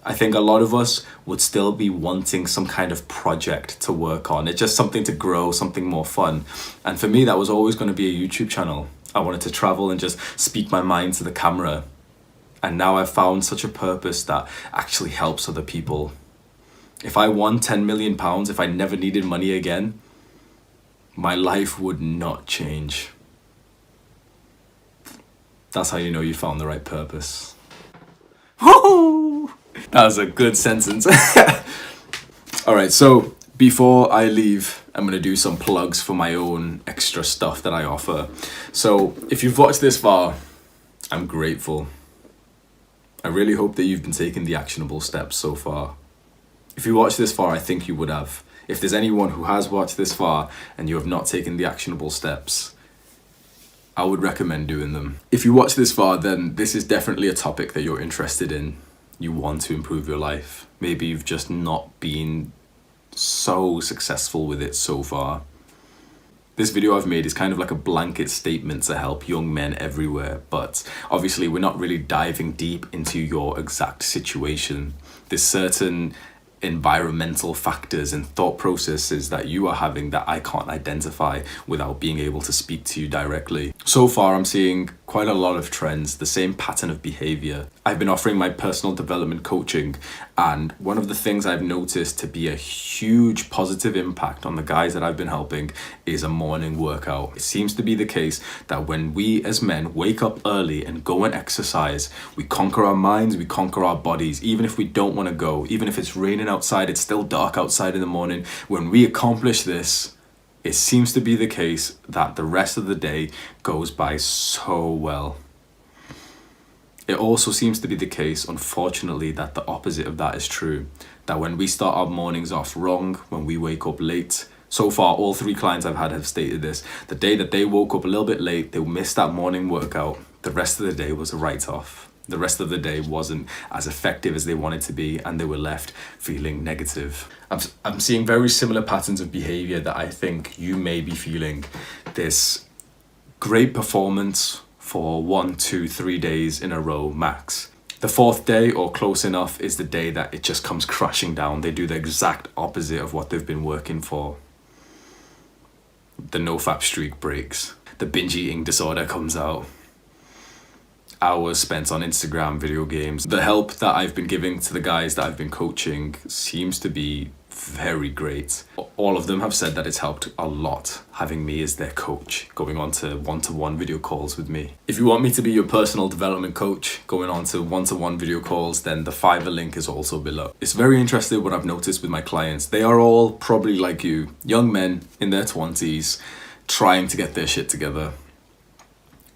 I think a lot of us would still be wanting some kind of project to work on. It's just something to grow, something more fun. And for me, that was always going to be a YouTube channel. I wanted to travel and just speak my mind to the camera. And now I've found such a purpose that actually helps other people. If I won £10 million, if I never needed money again, my life would not change. That's how you know you found the right purpose. Woo! That was a good sentence. All right, so before I leave, I'm going to do some plugs for my own extra stuff that I offer. So if you've watched this far, I'm grateful. I really hope that you've been taking the actionable steps so far. If you watched this far, I think you would have. If there's anyone who has watched this far and you have not taken the actionable steps, I would recommend doing them. If you watch this far, then this is definitely a topic that you're interested in. You want to improve your life. Maybe you've just not been so successful with it so far. This video I've made is kind of like a blanket statement to help young men everywhere, but obviously we're not really diving deep into your exact situation. There's certain environmental factors and thought processes that you are having that I can't identify without being able to speak to you directly. So far, I'm seeing quite a lot of trends, the same pattern of behavior. I've been offering my personal development coaching, and one of the things I've noticed to be a huge positive impact on the guys that I've been helping is a morning workout. It seems to be the case that when we as men wake up early and go and exercise, we conquer our minds, we conquer our bodies. Even if we don't want to go, even if it's raining outside, it's still dark outside in the morning. When we accomplish this, it seems to be the case that the rest of the day goes by so well. It also seems to be the case, unfortunately, that the opposite of that is true. That when we start our mornings off wrong, when we wake up late, so far all 3 clients I've had have stated this, the day that they woke up a little bit late, they missed that morning workout, the rest of the day was a write-off. The rest of the day wasn't as effective as they wanted to be, and they were left feeling negative. I'm seeing very similar patterns of behavior that I think you may be feeling. This great performance for 1, 2, 3 days in a row max. The 4th day, or close enough, is the day that it just comes crashing down. They do the exact opposite of what they've been working for. The nofap streak breaks. The binge eating disorder comes out. Hours spent on Instagram, video games. The help that I've been giving to the guys that I've been coaching seems to be very great. All of them have said that it's helped a lot having me as their coach, going on to one-to-one video calls with me. If you want me to be your personal development coach, going on to one-to-one video calls, then the Fiverr link is also below. It's very interesting what I've noticed with my clients. They are all probably like you, young men in their 20s, trying to get their shit together.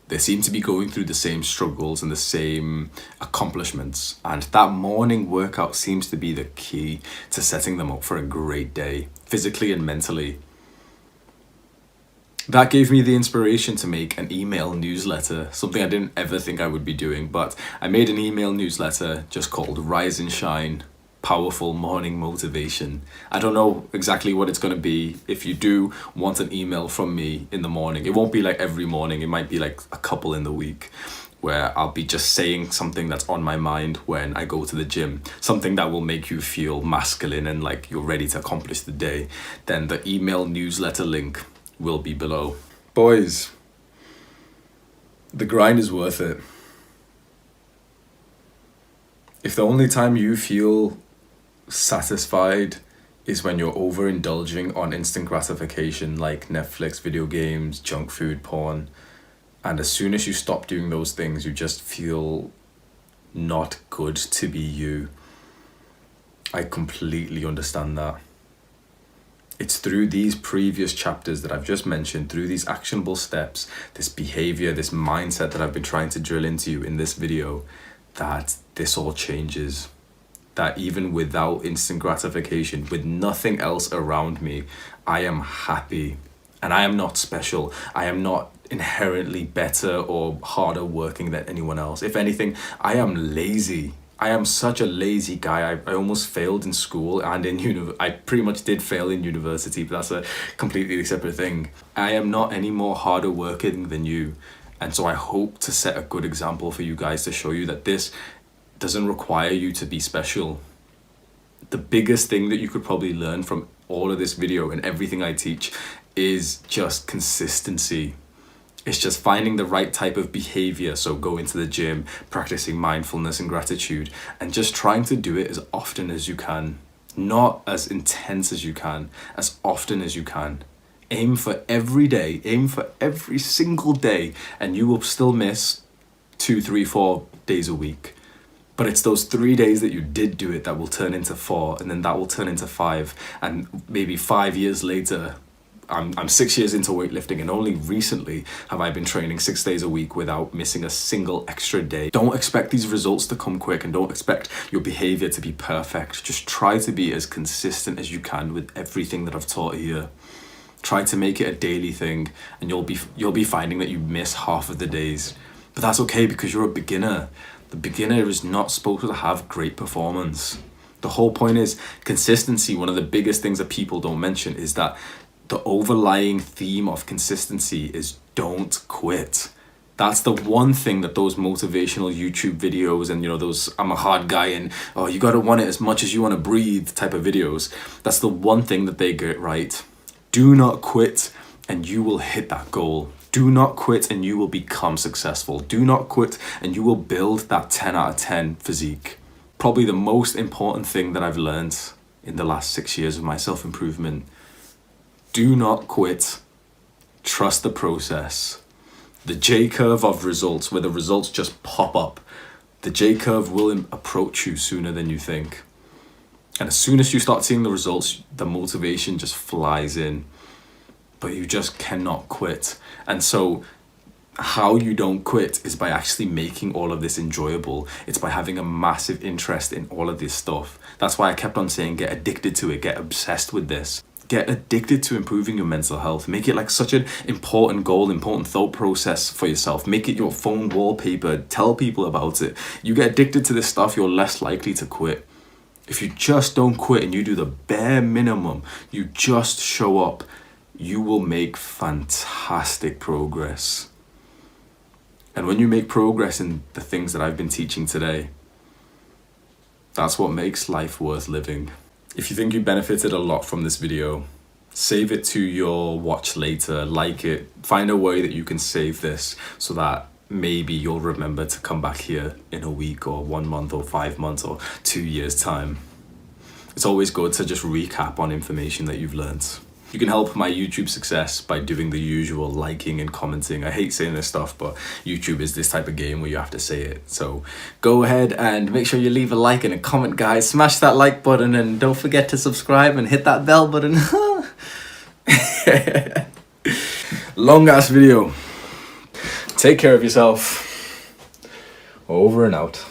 They seem to be going through the same struggles and the same accomplishments. And that morning workout seems to be the key to setting them up for a great day, physically and mentally. That gave me the inspiration to make an email newsletter, something I didn't ever think I would be doing, but I made an email newsletter just called Rise and Shine, Powerful Morning Motivation. I don't know exactly what it's going to be. If you do want an email from me in the morning, it won't be like every morning. It might be like a couple in the week where I'll be just saying something that's on my mind when I go to the gym, something that will make you feel masculine and like you're ready to accomplish the day. Then the email newsletter link will be below. Boys, the grind is worth it. If the only time you feel satisfied is when you're overindulging on instant gratification like Netflix, video games, junk food, porn, and as soon as you stop doing those things, you just feel not good to be you. I completely understand that. It's through these previous chapters that I've just mentioned, through these actionable steps, this behavior, this mindset that I've been trying to drill into you in this video, that this all changes. That even without instant gratification, with nothing else around me, I am happy. And I am not special. I am not inherently better or harder working than anyone else. If anything, I am lazy. I am such a lazy guy. I almost failed in school and in I pretty much did fail in university, but that's a completely separate thing. I am not any more harder working than you. And so I hope to set a good example for you guys to show you that this doesn't require you to be special. The biggest thing that you could probably learn from all of this video and everything I teach is just consistency. It's just finding the right type of behavior. So going to the gym, practicing mindfulness and gratitude, and just trying to do it as often as you can. Not as intense as you can, as often as you can. Aim for every day, aim for every single day, and you will still miss 2, 3, 4 days a week. But it's those 3 days that you did do it that will turn into 4, and then that will turn into 5, and maybe 5 years later, I'm 6 years into weightlifting, and only recently have I been training 6 days a week without missing a single extra day. Don't expect these results to come quick, and don't expect your behavior to be perfect. Just try to be as consistent as you can with everything that I've taught here. Try to make it a daily thing, and you'll be finding that you miss half of the days. But that's okay, because you're a beginner. The beginner is not supposed to have great performance. The whole point is consistency. One of the biggest things that people don't mention is that the overlying theme of consistency is don't quit. That's the one thing that those motivational YouTube videos and, those I'm a hard guy and, oh, you gotta want it as much as you want to breathe type of videos, that's the one thing that they get right. Do not quit and you will hit that goal. Do not quit and you will become successful. Do not quit and you will build that 10 out of 10 physique. Probably the most important thing that I've learned in the last 6 years of my self-improvement. Do not quit. Trust the process. The J-curve of results, where the results just pop up, the J-curve will approach you sooner than you think. And as soon as you start seeing the results, the motivation just flies in. But you just cannot quit. And so how you don't quit is by actually making all of this enjoyable. It's by having a massive interest in all of this stuff. That's why I kept on saying get addicted to it, get obsessed with this. Get addicted to improving your mental health. Make it like such an important goal, important thought process for yourself. Make it your phone wallpaper. Tell people about it. You get addicted to this stuff, you're less likely to quit. If you just don't quit and you do the bare minimum, you just show up, you will make fantastic progress. And when you make progress in the things that I've been teaching today, that's what makes life worth living. If you think you benefited a lot from this video, save it to your watch later, like it, find a way that you can save this so that maybe you'll remember to come back here in a week or 1 month or 5 months or 2 years time. It's always good to just recap on information that you've learned. You can help my YouTube success by doing the usual liking and commenting. I hate saying this stuff, but YouTube is this type of game where you have to say it. So go ahead and make sure you leave a like and a comment, guys. Smash that like button and don't forget to subscribe and hit that bell button. Long ass video. Take care of yourself. Over and out.